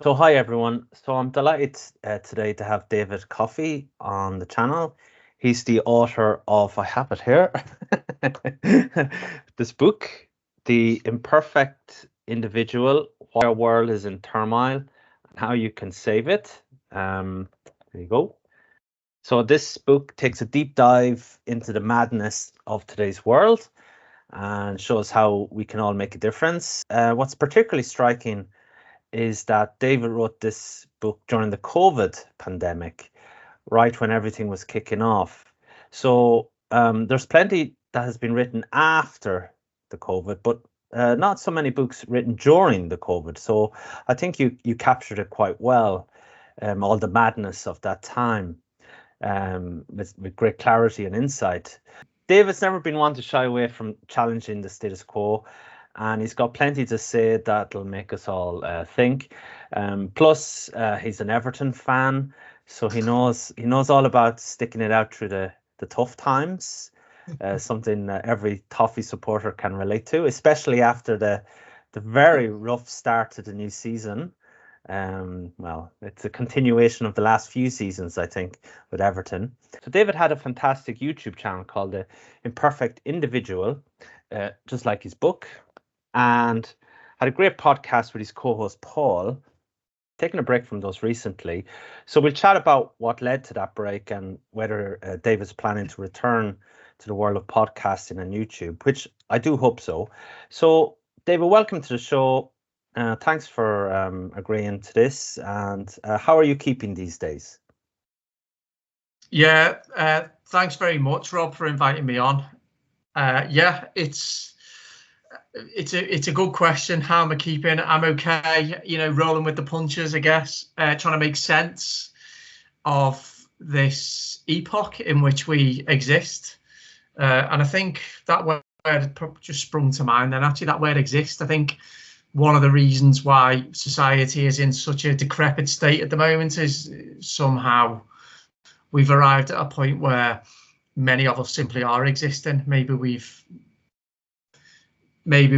So hi everyone. So I'm delighted today to have David Coffey on the channel. He's the author of, I have it here, this book, The Imperfect Individual, Why Our World is in Turmoil and How You Can Save It. There you go. So this book takes a deep dive into the madness of today's world and shows how we can all make a difference. What's particularly striking is that David wrote this book during the COVID pandemic, right when everything was kicking off. So there's plenty that has been written after the COVID, but not so many books written during the COVID. So I think you captured it quite well, all the madness of that time, with great clarity and insight. David's never been one to shy away from challenging the status quo, and he's got plenty to say that'll make us all think. Plus, he's an Everton fan, so he knows all about sticking it out through the tough times. Something every Toffee supporter can relate to, especially after the very rough start to the new season. Well, it's a continuation of the last few seasons, I think, with Everton. So David had a fantastic YouTube channel called the Imperfect Individual, just like his book, and had a great podcast with his co-host Paul, taking a break from those recently. So we'll chat about what led to that break and whether David's planning to return to the world of podcasting and YouTube, which I do hope so. So David, welcome to the show. Thanks for agreeing to this. And how are you keeping these days? Yeah, thanks very much, Rob, for inviting me on. Yeah, it's a good question. How am I keeping? I'm okay. You know, rolling with the punches, I guess. Trying to make sense of this epoch in which we exist. And I think that word just sprung to mind. And actually, that word exists. I think one of the reasons why society is in such a decrepit state at the moment is somehow we've arrived at a point where many of us simply are existing. Maybe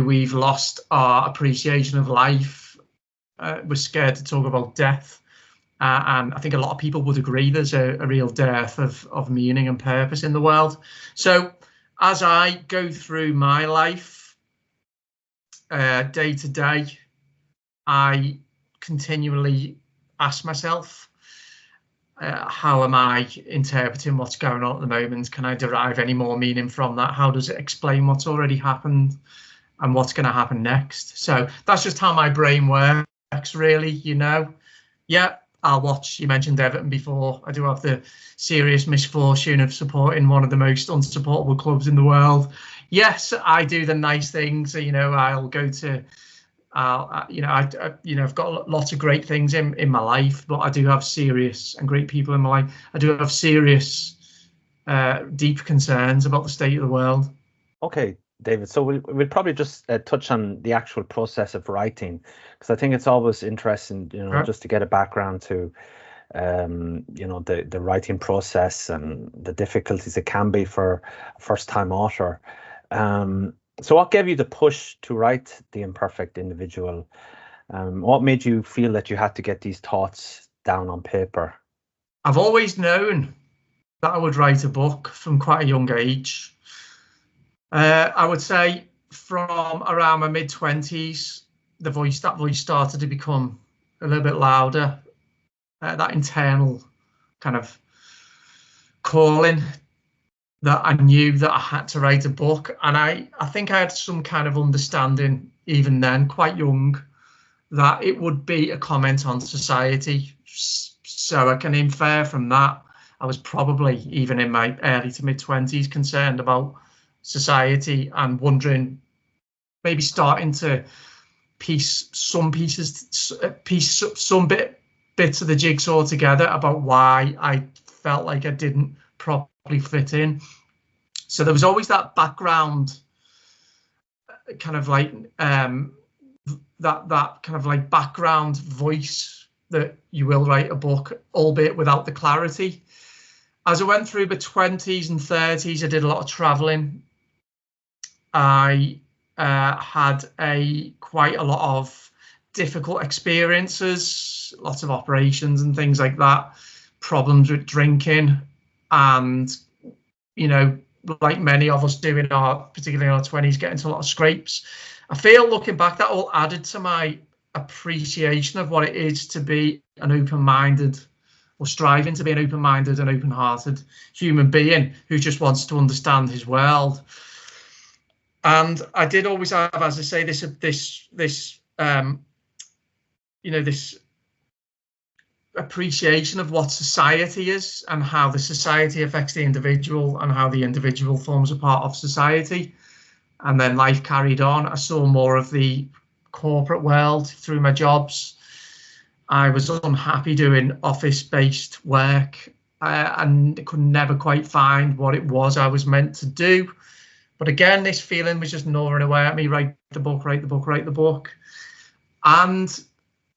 we've lost our appreciation of life. We're scared to talk about death. And I think a lot of people would agree there's a real dearth of meaning and purpose in the world. So as I go through my life, day to day, I continually ask myself, how am I interpreting what's going on at the moment? Can I derive any more meaning from that? How does it explain what's already happened and what's going to happen next? So that's just how my brain works, really, you know. Yeah, I'll watch. You mentioned Everton before. I do have the serious misfortune of supporting one of the most unsupportable clubs in the world. Yes, I do the nice things. You know, I'll go to, I've got lots of great things in my life, but I do have serious and great people in my life. I do have serious, deep concerns about the state of the world. Okay, David. So we'll probably just touch on the actual process of writing, because I think it's always interesting, you know, just to get a background to, you know, the writing process and the difficulties it can be for a first-time author. So what gave you the push to write The Imperfect Individual? What made you feel that you had to get these thoughts down on paper? I've always known that I would write a book from quite a young age. I would say from around my mid-20s, that voice started to become a little bit louder. That internal kind of calling that I knew that I had to write a book. And I think I had some kind of understanding, even then, quite young, that it would be a comment on society. So I can infer from that, I was probably, even in my early to mid-20s, concerned about society and wondering, maybe starting to piece some bits of the jigsaw together about why I felt like I didn't properly fit in. So there was always that background, kind of like that kind of like background voice that you will write a book, albeit without the clarity. As I went through the 20s and 30s, I did a lot of traveling. I had quite a lot of difficult experiences, lots of operations and things like that, problems with drinking, and, you know, like many of us do particularly in our 20s, get into a lot of scrapes. I feel looking back, that all added to my appreciation of what it is to be an open-minded, or striving to be an open-minded and open-hearted human being who just wants to understand his world. And I did always have, as I say, this appreciation of what society is and how the society affects the individual and how the individual forms a part of society. And then life carried on. I saw more of the corporate world through my jobs. I was unhappy doing office-based work and could never quite find what it was I was meant to do. But again, this feeling was just gnawing away at me: write the book, write the book, write the book. And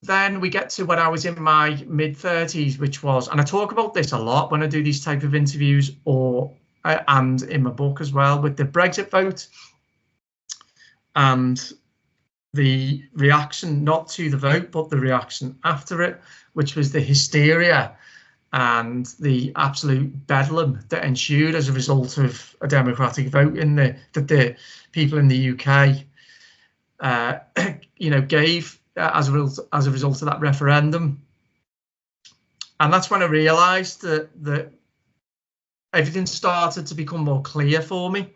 then we get to when I was in my mid-30s, which was, and I talk about this a lot when I do these type of interviews, and in my book as well, with the Brexit vote and the reaction, not to the vote, but the reaction after it, which was the hysteria and the absolute bedlam that ensued as a result of a democratic vote that the people in the UK, gave as a result of that referendum. And that's when I realised that everything started to become more clear for me,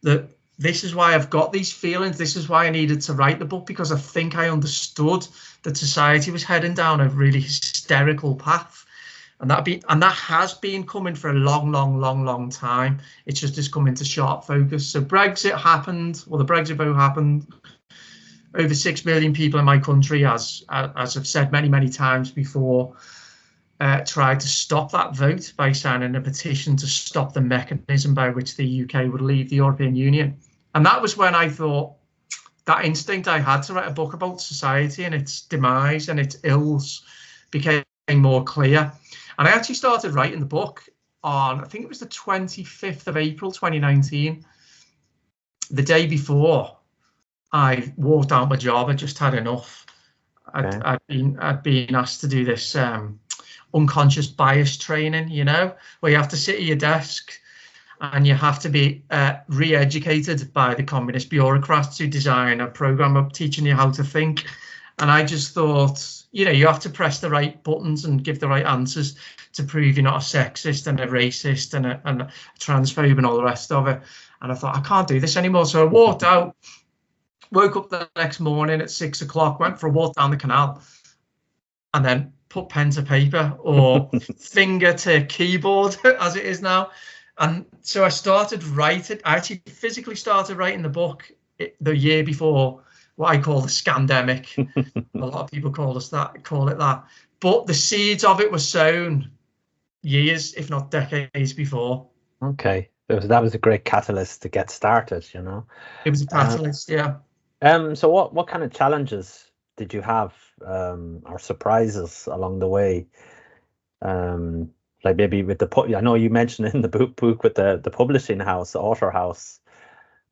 that this is why I've got these feelings. This is why I needed to write the book, because I think I understood that society was heading down a really hysterical path. And that has been coming for a long time. It's just come into sharp focus. So Brexit happened, the Brexit vote happened. Over 6 million people in my country, as I've said many times before, tried to stop that vote by signing a petition to stop the mechanism by which the UK would leave the European Union. And that was when I thought that instinct I had to write a book about society and its demise and its ills became more clear. And I actually started writing the book on, I think it was the 25th of April 2019, the day before I walked out my job. I just had enough. Okay. I'd been asked to do this unconscious bias training, where you have to sit at your desk and you have to be re-educated by the communist bureaucrats who design a program of teaching you how to think. And I just thought, you have to press the right buttons and give the right answers to prove you're not a sexist and a racist and a transphobe and all the rest of it. And I thought, I can't do this anymore. So I walked out, woke up the next morning at 6 o'clock, went for a walk down the canal, and then put pen to paper or finger to keyboard, as it is now. And so I started writing. I actually physically started writing the book the year before what I call the scandemic. A lot of people call it that. But the seeds of it were sown years, if not decades before. Okay. That was a great catalyst to get started, It was a catalyst, yeah. So what kind of challenges did you have, or surprises along the way? Like maybe with I know you mentioned in the book with the publishing house, Authorhouse,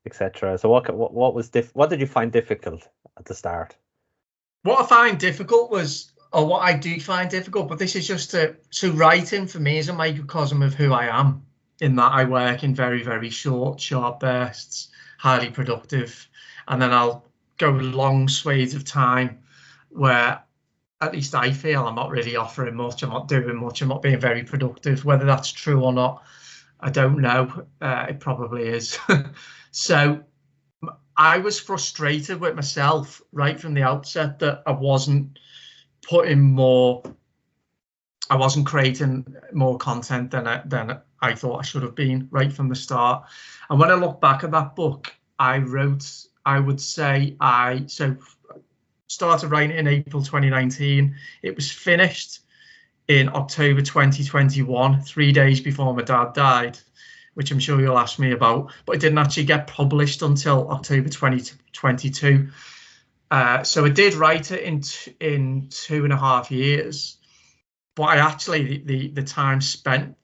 etc. So what did you find difficult at the start? What I find difficult what I do find difficult, but this is just so writing for me is a microcosm of who I am, in that I work in very, very short, sharp bursts, highly productive. And then I'll go long swathes of time where at least I feel I'm not really offering much, I'm not doing much, I'm not being very productive. Whether that's true or not, I don't know. It probably is. So I was frustrated with myself right from the outset that I wasn't creating more content than I thought I should have been right from the start. And when I look back at that book, I would say started writing in April 2019. It was finished in October 2021, 3 days before my dad died, which I'm sure you'll ask me about, but it didn't actually get published until October 2022. So I did write it in 2.5 years, but I actually, the time spent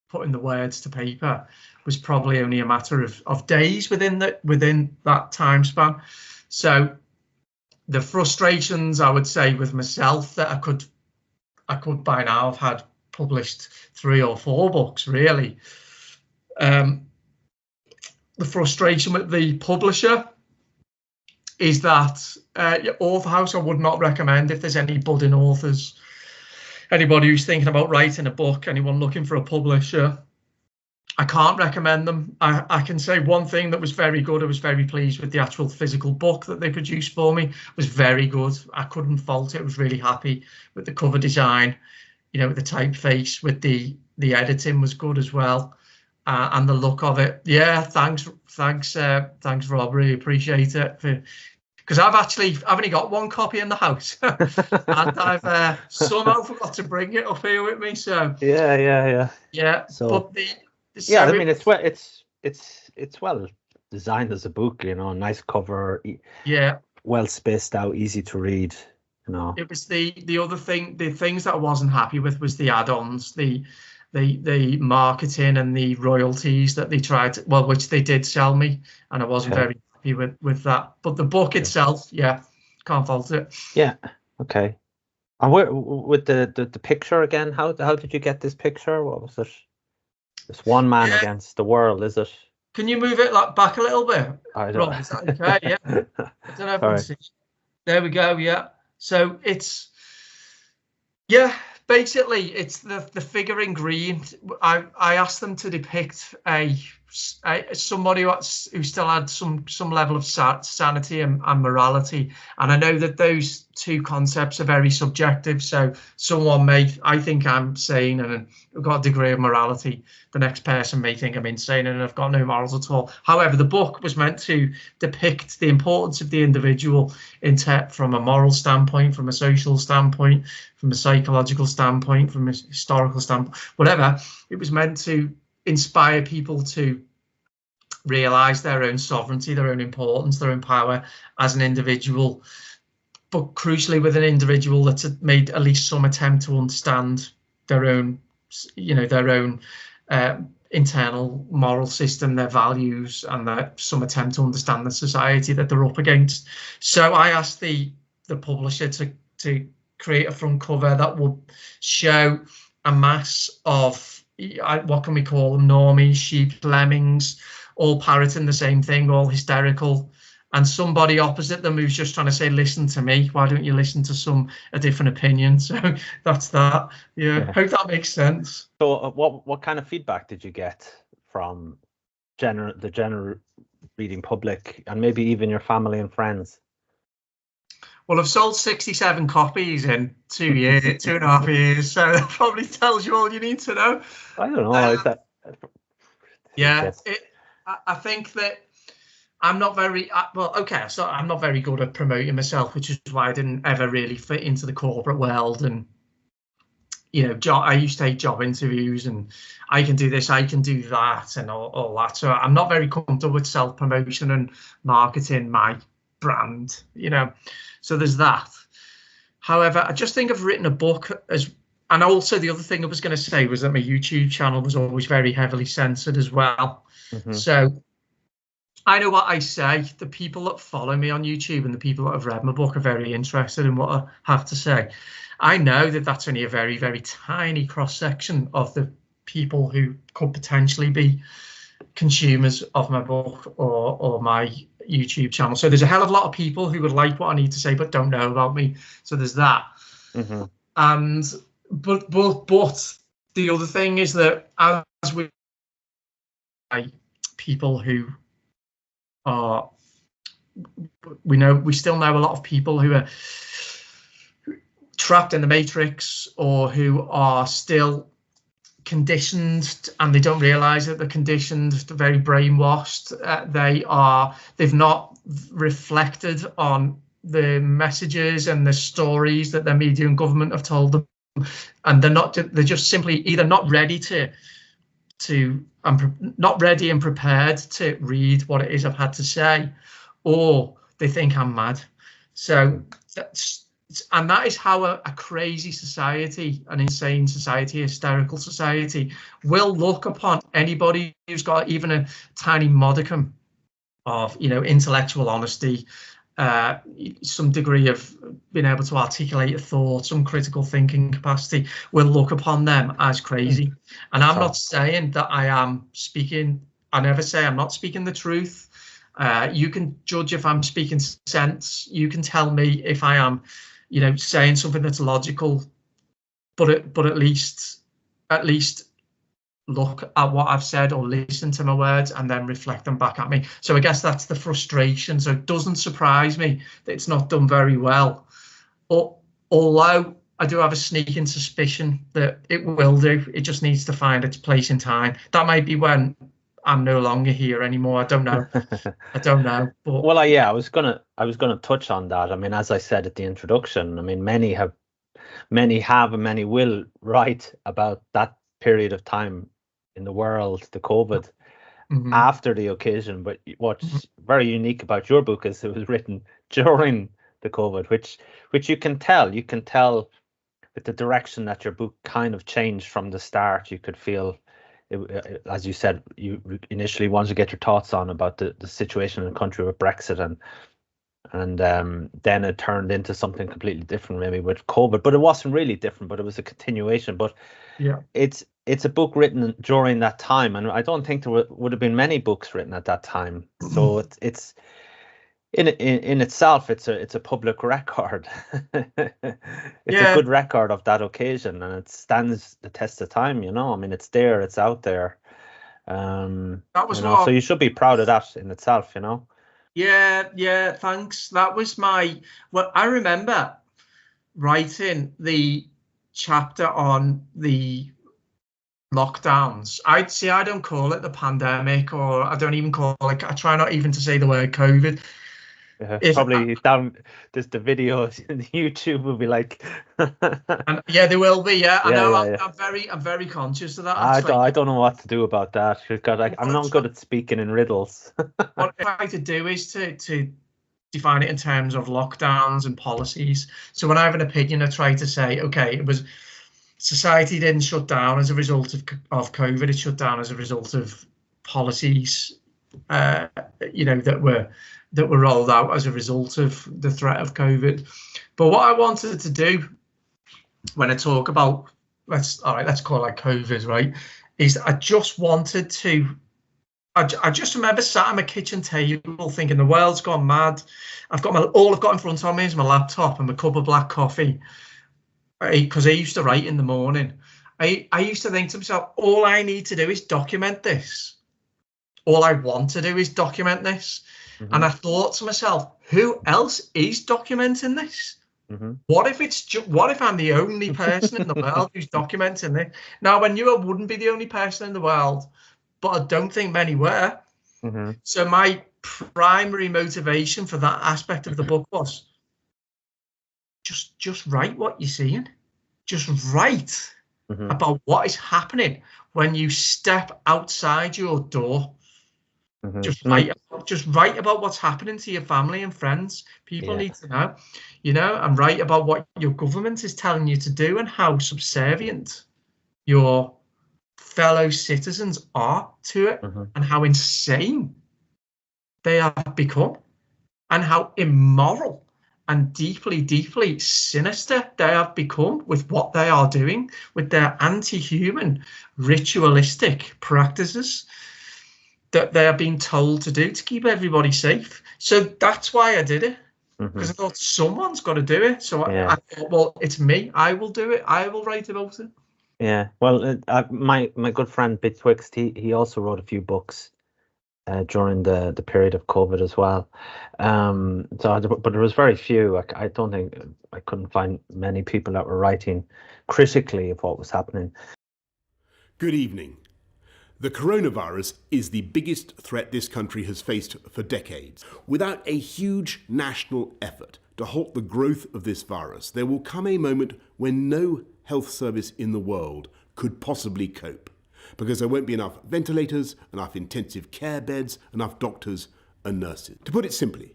putting the words to paper was probably only a matter of days within that time span. So the frustrations, I would say, with myself, that I could by now have had published 3 or 4 books, really. The frustration with the publisher is that Authorhouse I would not recommend if there's any budding authors, anybody who's thinking about writing a book, anyone looking for a publisher. I can't recommend them. I can say one thing that was very good. I was very pleased with the actual physical book that they produced for me. It was very good. I couldn't fault it. I was really happy with the cover design, with the typeface, with the editing was good as well. And the look of it. Yeah, thanks, Rob. Really appreciate it. Because I've only got 1 copy in the house, and I've somehow forgot to bring it up here with me. So yeah. So, but I mean, it's well designed as a book. Nice cover. Yeah. Well spaced out, easy to read. It was the other thing. The things that I wasn't happy with was the add-ons, the marketing and the royalties that they tried to, which they did sell me, and I wasn't very happy with that. But the book itself, can't fault it. Yeah. Okay. And with the picture again, how did you get this picture? What was it? It's one man against the world, is it? Can you move it back a little bit? I don't. Rob, is that okay? Yeah. I don't know if I can see. There we go. Yeah. So it's basically, it's the figure in green. I asked them to depict somebody who still had some level of sanity and morality, and I know that those 2 concepts are very subjective. So someone I think I'm sane and I've got a degree of morality. The next person may think I'm insane and I've got no morals at all. However, the book was meant to depict the importance of the individual from a moral standpoint, from a social standpoint, from a psychological standpoint, from a historical standpoint, whatever. It was meant to inspire people to realize their own sovereignty, their own importance, their own power as an individual, but crucially with an individual that's made at least some attempt to understand their own internal moral system, their values, and some attempt to understand the society that they're up against. So I asked the publisher to create a front cover that would show a mass of what can we call them, normies, sheep, lemmings, all parroting the same thing, all hysterical, and somebody opposite them who's just trying to say, listen to me, why don't you listen to a different opinion? So that's that. Yeah. Hope that makes sense. So what kind of feedback did you get from the general reading public, and maybe even your family and friends? Well, I've sold 67 copies in 2 years, 2.5 years, so that probably tells you all you need to know. I don't know. I think that I'm not very so I'm not very good at promoting myself, which is why I didn't ever really fit into the corporate world. And I used to take job interviews, and I can do this, I can do that, and all that. So I'm not very comfortable with self-promotion and marketing my brand, So there's that. However, I just think I've written a book and also the other thing I was going to say was that my YouTube channel was always very heavily censored as well. Mm-hmm. So I know what I say. The people that follow me on YouTube and the people that have read my book are very interested in what I have to say. I know that that's only a very, very tiny cross-section of the people who could potentially be consumers of my book or my YouTube channel. So there's a hell of a lot of people who would like what I need to say but don't know about me. So there's that. Mm-hmm. And but the other thing is that as we people who are, we still know a lot of people who are trapped in the matrix, or who are still conditioned and they don't realize that they're conditioned, they're very brainwashed. They've not reflected on the messages and the stories that their media and government have told them, and they're just simply either not ready not ready and prepared to read what it is I've had to say, or they think I'm mad. So that is how a crazy society, an insane society, a hysterical society will look upon anybody who's got even a tiny modicum of intellectual honesty, some degree of being able to articulate a thought, some critical thinking capacity, will look upon them as crazy. And I'm not saying that I am speaking, I never say I'm not speaking the truth. You can judge if I'm speaking sense. You can tell me if I am, saying something that's logical, but at least look at what I've said or listen to my words and then reflect them back at me. So I guess that's the frustration. So it doesn't surprise me that it's not done very well. Although I do have a sneaking suspicion that it will do. It just needs to find its place in time. That might be when I'm no longer here anymore. I don't know. I don't know. But well, I was gonna touch on that. I mean, as I said at the introduction, I mean, many have and many will write about that period of time in the world, the COVID, after the occasion. But what's very unique about your book is it was written during the COVID, which you can tell. You can tell with the direction that your book kind of changed from the start. You could feel, as you said, you initially wanted to get your thoughts on about the situation in the country with Brexit, and then it turned into something completely different, maybe with COVID. But it wasn't really different, but it was a continuation. But yeah, it's a book written during that time, and I don't think there would have been many books written at that time. So it's in itself, it's a public record. It's a good record of that occasion, and it stands the test of time. I mean, it's there, it's out there. That was so you should be proud of that in itself. Yeah, thanks. That was I remember writing the chapter on the lockdowns. I don't call it the pandemic, or I don't even call it, I try not even to say the word COVID. Probably down just the videos in YouTube will be like and yeah, there will be. I know. Yeah. I'm very conscious of that. I don't know what to do about that, because I'm not good at speaking in riddles. What I try to do is to define it in terms of lockdowns and policies. So when I have an opinion, I try to say, okay, it was society didn't shut down as a result of COVID. It shut down as a result of policies, that were rolled out as a result of the threat of COVID. But what I wanted to do when I talk about, let's call it like COVID, right, is I just wanted to, I just remember sat at my kitchen table thinking the world's gone mad. All I've got in front of me is my laptop and my cup of black coffee, because I used to write in the morning. I used to think to myself, all I need to do is document this. All I want to do is document this. And I thought to myself, who else is documenting this? What if I'm the only person in the world who's documenting this? Now, I knew I wouldn't be the only person in the world, but I don't think many were. So my primary motivation for that aspect of the book was just write what you're seeing. Just write about what is happening when you step outside your door. Just write about what's happening to your family and friends. People need to know, and write about what your government is telling you to do and how subservient your fellow citizens are to it, and how insane they have become, and how immoral and deeply, deeply sinister they have become with what they are doing, with their anti-human ritualistic practices that they are being told to do to keep everybody safe. So that's why I did it, because I thought someone's got to do it. So I thought, well, it's me. I will do it. I will write about it. Yeah. Well, my good friend Betwixt, he also wrote a few books during the period of COVID as well. But there was very few. I don't think I couldn't find many people that were writing critically of what was happening. Good evening. The coronavirus is the biggest threat this country has faced for decades. Without a huge national effort to halt the growth of this virus, there will come a moment when no health service in the world could possibly cope, because there won't be enough ventilators, enough intensive care beds, enough doctors and nurses. To put it simply,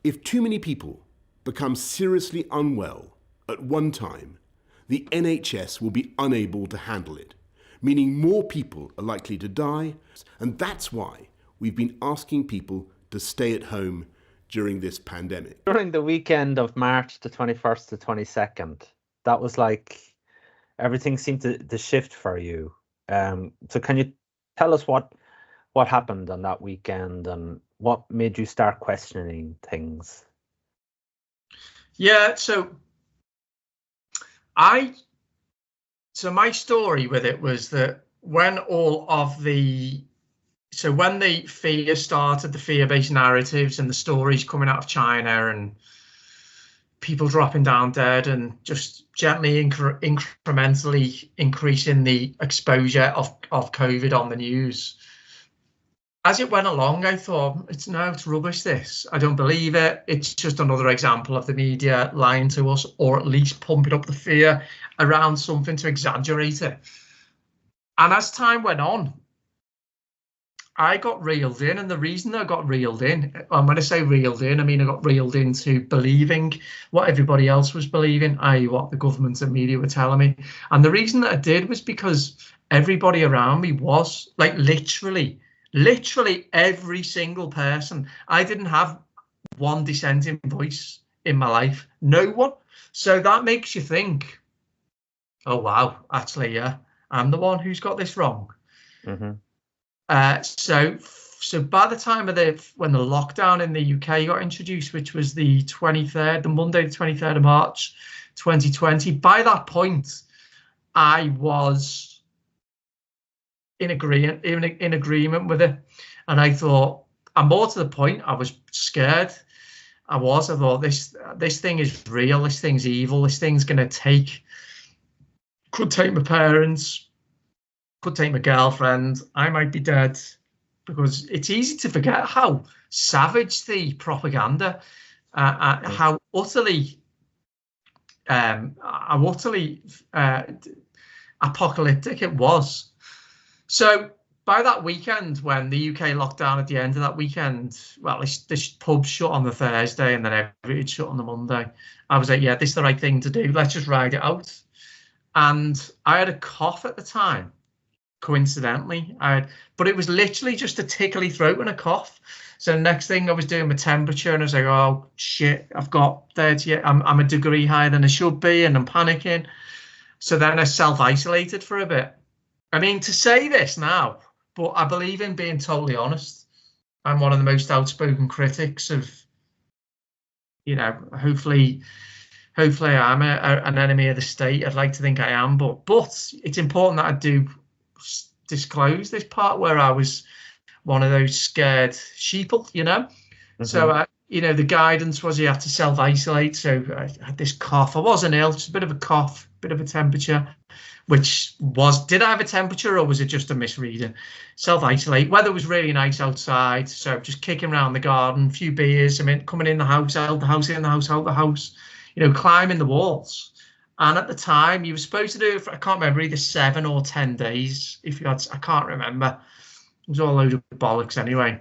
if too many people become seriously unwell at one time, the NHS will be unable to handle it, meaning more people are likely to die, and that's why we've been asking people to stay at home during this pandemic? During the weekend of March the 21st to 22nd, that was like everything seemed to shift for you. So can you tell us what happened on that weekend and what made you start questioning things? Yeah, so my story with it was that when the fear started, the fear-based narratives and the stories coming out of China and people dropping down dead and just gently incrementally increasing the exposure of COVID on the news. As it went along, I thought, it's rubbish, this. I don't believe it. It's just another example of the media lying to us, or at least pumping up the fear around something to exaggerate it. And as time went on, I got reeled in, and the reason I got reeled in, and when I say reeled in, I mean I got reeled into believing what everybody else was believing, i.e. what the government and media were telling me. And the reason that I did was because everybody around me was, like, literally every single person. I didn't have one dissenting voice in my life, no one. So that makes you think, oh wow, actually, yeah, I'm the one who's got this wrong. Mm-hmm. So by the time of when the lockdown in the UK got introduced, which was the Monday, the 23rd of March, 2020, by that point, I was in agreement with it. And I thought, and more to the point, I was scared. I thought this thing is real, this thing's evil, this thing's could take my parents, could take my girlfriend, I might be dead. Because it's easy to forget how savage the propaganda, how utterly apocalyptic it was. So by that weekend, when the UK locked down at the end of that weekend, well, this pub shut on the Thursday and then everything shut on the Monday. I was like, yeah, this is the right thing to do. Let's just ride it out. And I had a cough at the time, coincidentally. But it was literally just a tickly throat and a cough. So the next thing, I was doing my temperature and I was like, oh shit, I've got 38. I'm a degree higher than I should be, and I'm panicking. So then I self-isolated for a bit. I mean, to say this now, but I believe in being totally honest. I'm one of the most outspoken critics of, hopefully I'm an enemy of the state. I'd like to think I am, but it's important that I do disclose this part where I was one of those scared sheeple, Mm-hmm. So, the guidance was you had to self-isolate. So I had this cough. I wasn't ill, just a bit of a cough, bit of a temperature. Did I have a temperature or was it just a misreading? Self-isolate. Weather was really nice outside, so just kicking around the garden, a few beers. I mean, coming in the house, out the house, in the house, out the house. Climbing the walls. And at the time, you were supposed to do it for, I can't remember, either 7 or 10 days. I can't remember. It was all a load of bollocks anyway.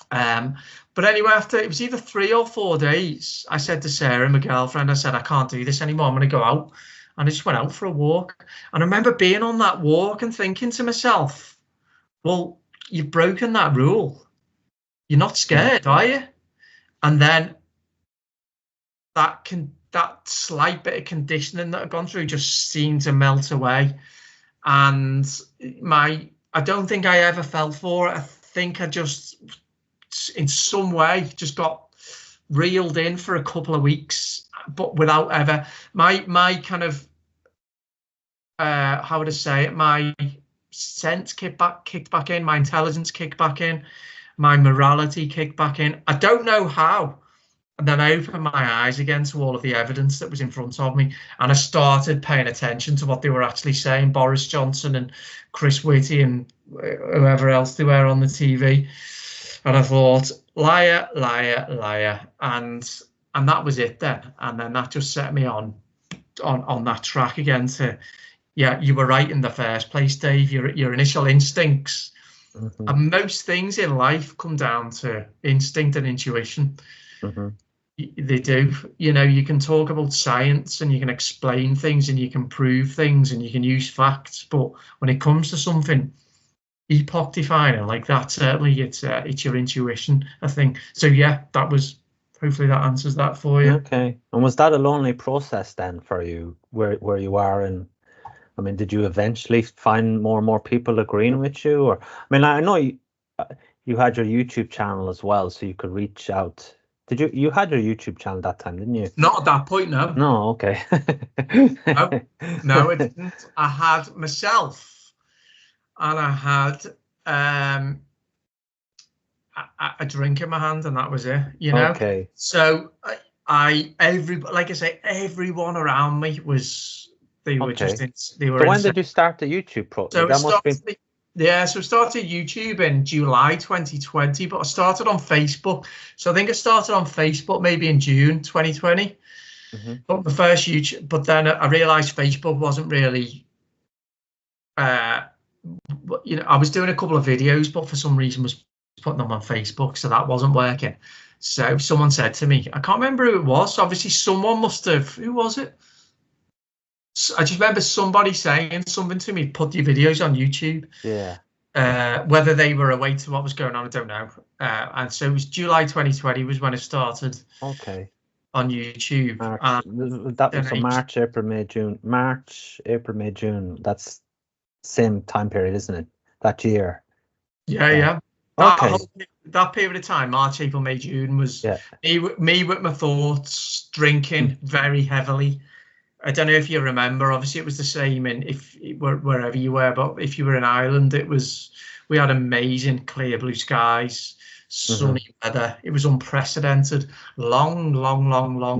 But anyway, after it was either 3 or 4 days, I said to Sarah, my girlfriend, I said, I can't do this anymore. I'm going to go out. And I just went out for a walk. And I remember being on that walk and thinking to myself, well, you've broken that rule. You're not scared, are you? And then that slight bit of conditioning that I've gone through just seemed to melt away. And I don't think I ever fell for it. I think I just, in some way, just got reeled in for a couple of weeks, but without ever my kind of how would I say it? My sense kicked back in, my intelligence kicked back in, my morality kicked back in. I don't know how. And then I opened my eyes again to all of the evidence that was in front of me, and I started paying attention to what they were actually saying, Boris Johnson and Chris Whitty and whoever else they were on the TV. And I thought, liar, liar, liar. And that was it then. And then that just set me on that track again to, yeah, you were right in the first place, Dave. Your initial instincts. Mm-hmm. And most things in life come down to instinct and intuition. Mm-hmm. They do. You can talk about science and you can explain things and you can prove things and you can use facts. But when it comes to something epoch defining like that, certainly it's your intuition, I think. So yeah, that was hopefully that answers that for you. Okay. And was that a lonely process then for you, where you are? And I mean, did you eventually find more and more people agreeing with you? Or I mean, I know you had your YouTube channel as well, so you could reach out. Did you had your YouTube channel that time, didn't you? Not at that point, no. No, okay. No, it didn't. I had myself, and I had a drink in my hand, and that was it. You know. Okay. So like I say, everyone around me was. They were Okay. just. They were. So when did you start the YouTube So that must be. Yeah, so I started YouTube in July 2020, but I started on Facebook. So I think I started on Facebook maybe in June 2020. But the first YouTube, but then I realized Facebook wasn't really, you know, I was doing a couple of videos, but for some reason was putting them on Facebook, so that wasn't working. So someone said to me, I can't remember who it was. Obviously, someone must have. Who was it? I just remember somebody saying something to me, put your videos on YouTube. Yeah. Whether they were awake to what was going on, I don't know. And so it was July 2020 was when it started. Okay. On YouTube. That was March, April, May, June. March, April, May, June. That's same time period, isn't it? That year. Yeah. That period of time, March, April, May, June, was me with my thoughts, drinking very heavily. I don't know if you remember. Obviously, it was the same wherever you were. But if you were in Ireland, we had amazing clear blue skies, sunny weather. It was unprecedented. Long.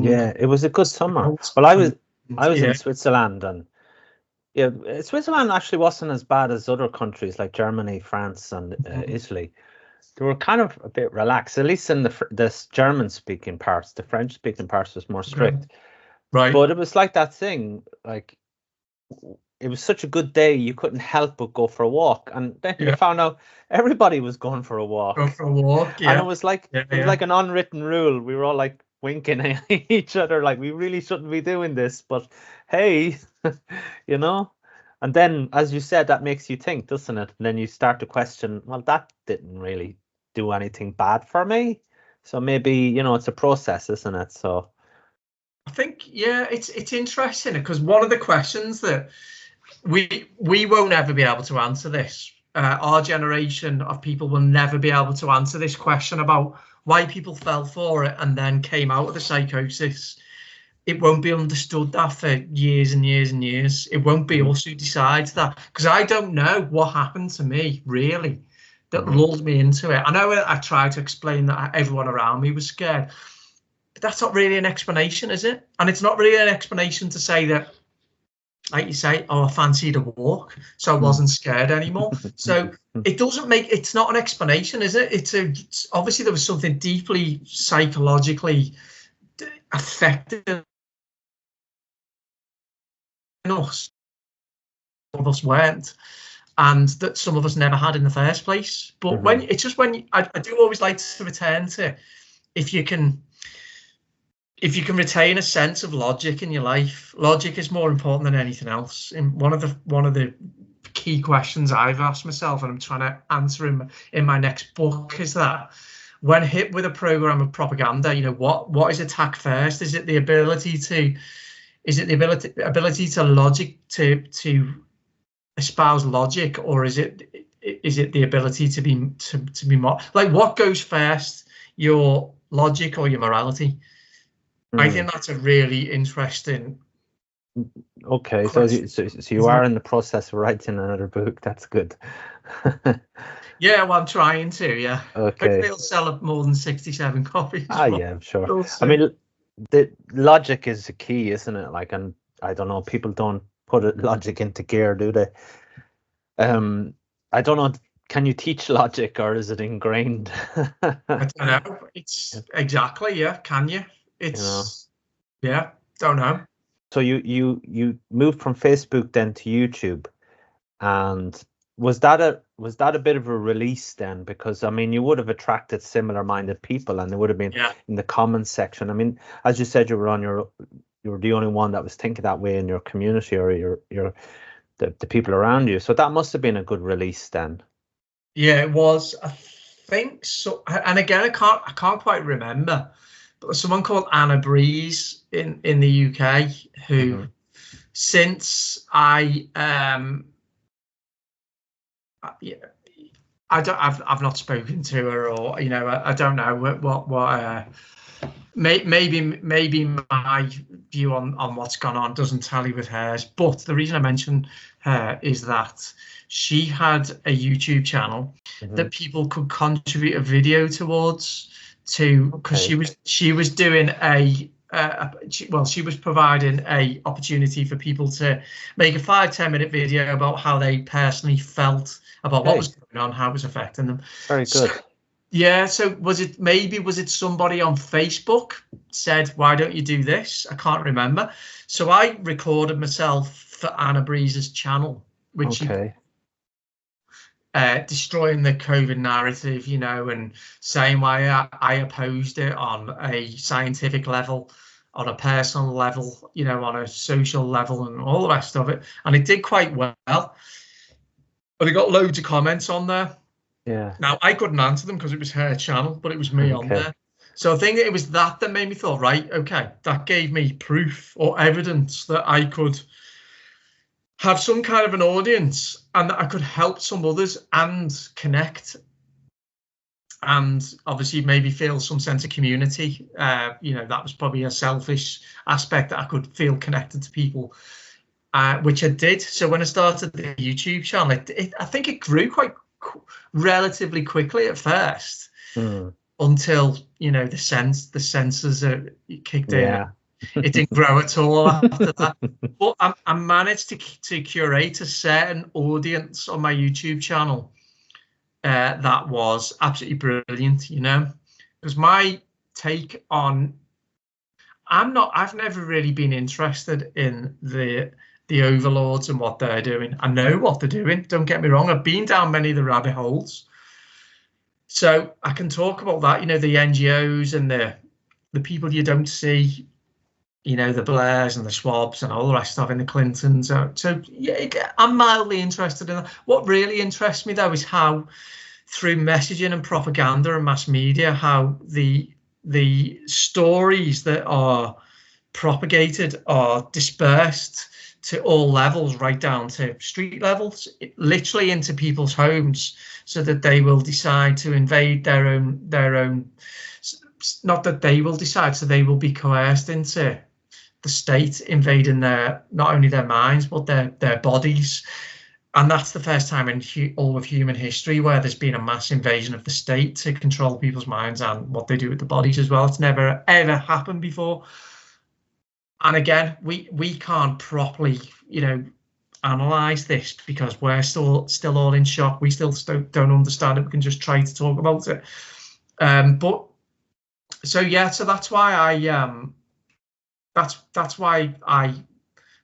Yeah, it was a good summer. Well, I was in Switzerland, and Switzerland actually wasn't as bad as other countries like Germany, France, and Italy. They were kind of a bit relaxed, at least in the German-speaking parts. The French-speaking parts was more strict. Right. But it was like that thing, like it was such a good day, you couldn't help but go for a walk. And then you found out everybody was going for a walk. Go for a walk, yeah. And it was like it was like an unwritten rule. We were all like winking at each other, like we really shouldn't be doing this, but hey, you know. And then, as you said, that makes you think, doesn't it? And then you start to question, well, that didn't really do anything bad for me. So maybe, you know, it's a process, isn't it? So I think, it's interesting because one of the questions that we won't ever be able to answer this. Our generation of people will never be able to answer this question about why people fell for it and then came out of the psychosis. It won't be understood that for years and years and years. It won't be us who decides that, because I don't know what happened to me really that lulled me into it. I know I tried to explain that everyone around me was scared. That's not really an explanation, is it? And it's not really an explanation to say that, like you say, I fancied a walk, so I wasn't scared anymore. So it's not an explanation, is it? It's obviously there was something deeply psychologically affected us. Some of us weren't, and that some of us never had in the first place. But when I do always like to return to, if you can retain a sense of logic in your life, logic is more important than anything else. And one of the key questions I've asked myself, and I'm trying to answer in my next book, is that when hit with a program of propaganda, you know, what is attacked first? Is it the ability to logic to espouse logic, or is it the ability to be more like, what goes first, your logic or your morality? I think that's a really interesting. Okay, so you are in the process of writing another book. That's good. Yeah, well, I'm trying to. Yeah. Okay. Hopefully it'll sell up more than 67 copies. Yeah, I'm sure. I mean, the logic is the key, isn't it? Like, and I don't know, people don't put logic into gear, do they? I don't know. Can you teach logic, or is it ingrained? I don't know. It's exactly, yeah. Can you? It's, you know. Yeah, don't know. So you moved from Facebook then to YouTube, and was that a bit of a release then? Because I mean, you would have attracted similar-minded people, and they would have been in the comments section. I mean, as you said, you were the only one that was thinking that way in your community, or the people around you. So that must have been a good release then. Yeah, it was. I think so. And again, I can't quite remember. someone called Anna Breeze in the UK, who since I've not spoken to her, or I don't know what maybe my view on what's gone on doesn't tally with hers. But the reason I mention her is that she had a YouTube channel that people could contribute a video towards, because she was doing she was providing a opportunity for people to make a 5-10 minute video about how they personally felt about what was going on, how it was affecting them. Very good. Yeah, so was it somebody on Facebook said, why don't you do this? I can't remember. So I recorded myself for Anna Breeze's channel, which destroying the COVID narrative, and saying why I opposed it on a scientific level, on a personal level, on a social level, and all the rest of it. And it did quite well. But it got loads of comments on there. Yeah. Now, I couldn't answer them because it was her channel, but it was me on there. So I think it was that made me thought, right, okay, that gave me proof or evidence that I could have some kind of an audience and that I could help some others and connect, and obviously maybe feel some sense of community. That was probably a selfish aspect, that I could feel connected to people, which I did. So when I started the YouTube channel, I think it grew quite relatively quickly at first, until the censors kicked in. It didn't grow at all after that. But I managed to curate a certain audience on my YouTube channel that was absolutely brilliant, because my take on, I've never really been interested in the overlords and what they're doing. I know what they're doing, don't get me wrong. I've been down many of the rabbit holes, so I can talk about that. The NGOs and the people you don't see, the Blairs and the Schwabs and all the rest of it, and the Clintons. So yeah, I'm mildly interested in that. What really interests me though is how, through messaging and propaganda and mass media, how the stories that are propagated are dispersed to all levels, right down to street levels, literally into people's homes, so that they will decide to invade their own, not that they will decide, so they will be coerced into the state invading not only their minds, but their bodies. And that's the first time in all of human history where there's been a mass invasion of the state to control people's minds and what they do with the bodies as well. It's never, ever happened before. And again, we can't properly, analyze this because we're still all in shock. We still don't understand it. We can just try to talk about it. So that's why that's why I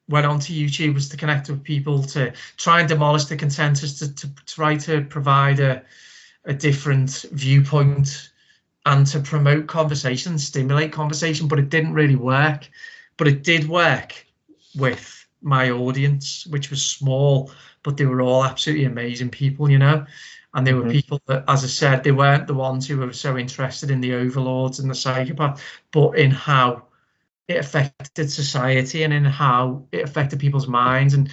went onto YouTube, was to connect with people, to try and demolish the consensus, to try to provide a different viewpoint, and to promote conversation, stimulate conversation. But it didn't really work. But it did work with my audience, which was small, but they were all absolutely amazing people, and they were people that, as I said, they weren't the ones who were so interested in the overlords and the psychopath, but in how it affected society and in how it affected people's minds, and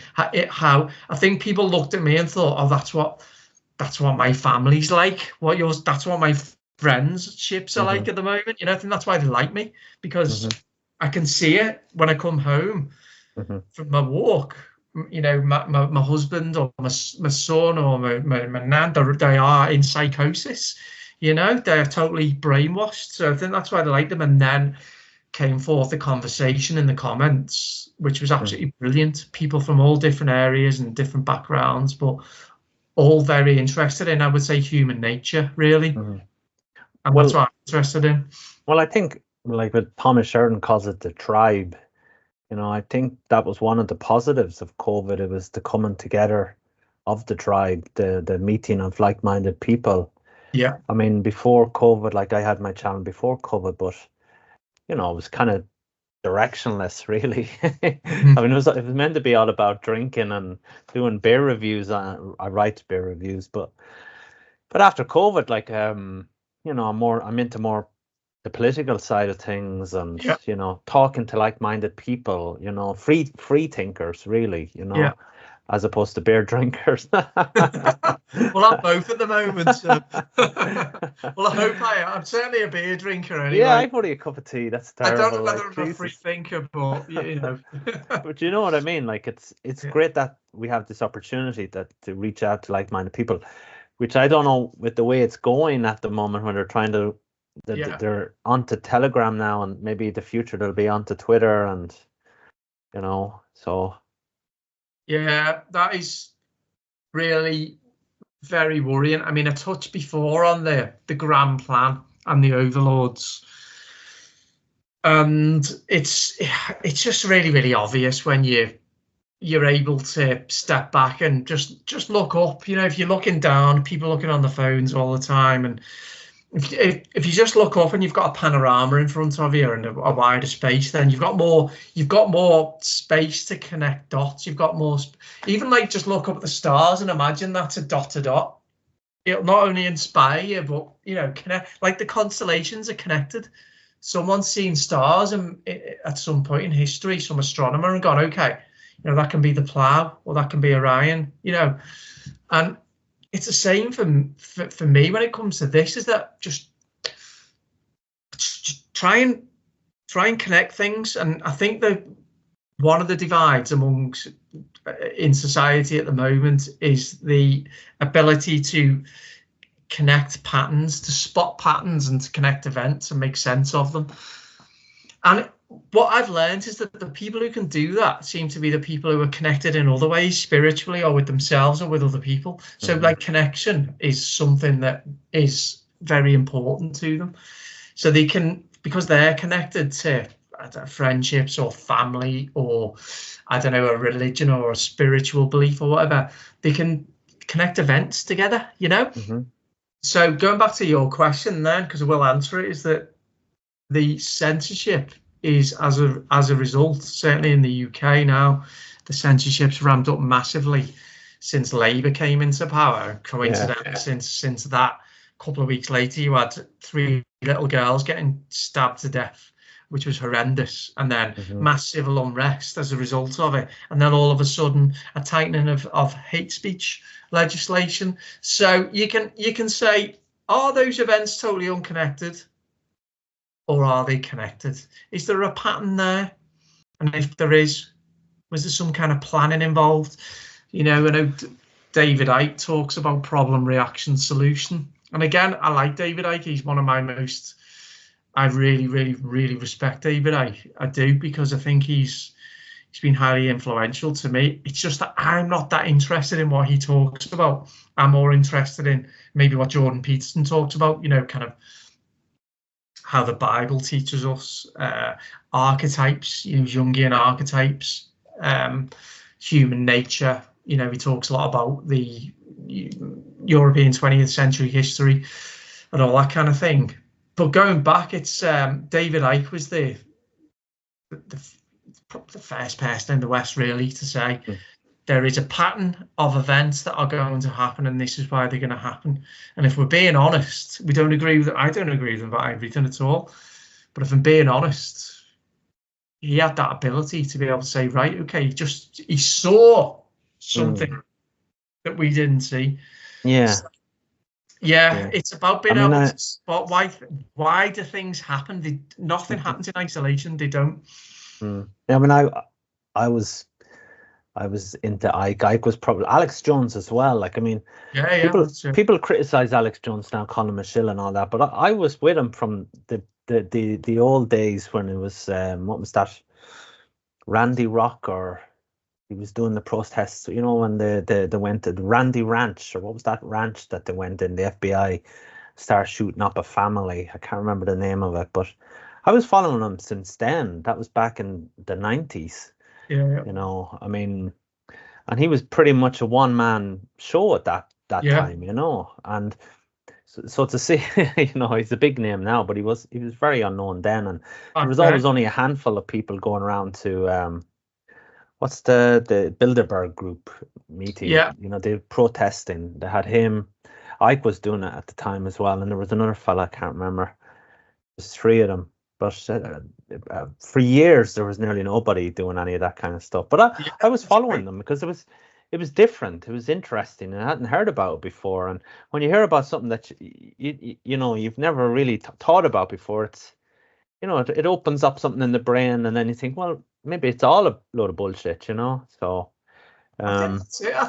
how I think people looked at me and thought, oh, that's what my family's like. That's what my friendships are like at the moment. I think that's why they like me, because I can see it when I come home from my walk. My husband or my son or my nan, they are in psychosis. They're totally brainwashed. So I think that's why they like them. And then came forth the conversation in the comments, which was absolutely brilliant. People from all different areas and different backgrounds, but all very interested in, I would say, human nature, really. And that's what I'm interested in. Well, I think, like what Thomas Sheridan calls it, the tribe. I think that was one of the positives of COVID. It was the coming together of the tribe, the meeting of like-minded people. Yeah. I mean, before COVID, like I had my channel before COVID, but it was kind of directionless, really. I mean, it was meant to be all about drinking and doing beer reviews. I write beer reviews, but after COVID, like I'm into more the political side of things, and Yeah. you know, talking to like-minded people, you know, free thinkers, really, you know, Yeah. as opposed to beer drinkers. Well, I'm both at the moment. So. Well, I hope I'm certainly a beer drinker anyway. Yeah, I've only a cup of tea. That's terrible. I don't know whether like, I'm a free thinker, but you know. But you know what I mean? Like, it's Yeah. great that we have this opportunity to reach out to like-minded people, which I don't know with the way it's going at the moment when they're trying to, they're onto Telegram now, and maybe in the future they'll be onto Twitter, and you know, so. Yeah, that is really very worrying. I mean, I touched before on the grand plan and the overlords, and it's just really, really obvious when you're able to step back and just look up. You know, if you're looking down, people looking on the phones all the time, and if you just look up and you've got a panorama in front of you and a wider space, then you've got more space to connect dots. You've got more, even like just look up at the stars and imagine that's a dot to dot. It'll not only inspire you, but you know, connect, like the constellations are connected. Someone's seen stars and at some point in history, some astronomer, and gone, okay, you know, that can be the Plough or that can be Orion, you know. And it's the same for me when it comes to this, is that just try and connect things. And I think that one of the divides amongst in society at the moment is the ability to connect patterns, to spot patterns, and to connect events and make sense of them. And what I've learned is that the people who can do that seem to be the people who are connected in other ways, spiritually or with themselves or with other people. So like connection is something that is very important to them. So they can, because they're connected to friendships or family or, I don't know, a religion or a spiritual belief or whatever, they can connect events together, you know? So going back to your question then, because I will answer it, is that the censorship is as a result, certainly in the UK now, the censorship's ramped up massively since Labour came into power. Coincidentally, since that, couple of weeks later, you had 3 little girls getting stabbed to death, which was horrendous, and then mass civil unrest as a result of it, and then all of a sudden a tightening of hate speech legislation. So you can say, are those events totally unconnected? Or are they connected? Is there a pattern there? And if there is, was there some kind of planning involved? You know, I know David Icke talks about problem, reaction, solution. And again, I like David Icke. He's one of my most, I really, really, really respect David Icke. I do, because I think he's been highly influential to me. It's just that I'm not that interested in what he talks about. I'm more interested in maybe what Jordan Peterson talks about, you know, kind of how the Bible teaches us archetypes, you know, Jungian archetypes, human nature. You know, he talks a lot about the European 20th century history and all that kind of thing. But going back, it's David Icke was the first person in the West really to say there is a pattern of events that are going to happen, and this is why they're going to happen. And if we're being honest, I don't agree with him about everything at all. But if I'm being honest, he had that ability to be able to say, right, okay, he saw something that we didn't see. Yeah, it's about being able to spot why do things happen. Nothing happens in isolation. They don't. I mean, I was into Icke. Icke was probably Alex Jones as well. Like, I mean, people criticize Alex Jones now, calling him a shill and all that, but I was with him from the old days when it was what was that, Randy Rock, or he was doing the protests. You know, when they went to the Randy Ranch, or what was that ranch that they went in? The FBI started shooting up a family. I can't remember the name of it, but I was following him since then. That was back in the 90s. You know, I mean, and he was pretty much a one-man show at that time, you know, and so to see, you know, he's a big name now, but he was very unknown then, and there was always only a handful of people going around to what's the Bilderberg group meeting, you know, they protesting. They had him, Icke was doing it at the time as well, and there was another fella, I can't remember. There's 3 of them, but for years there was nearly nobody doing any of that kind of stuff. But I was following them because it was different. It was interesting. I hadn't heard about it before. And when you hear about something that you know you've never really thought about before, it's, you know, it opens up something in the brain, and then you think, well, maybe it's all a load of bullshit, you know. So I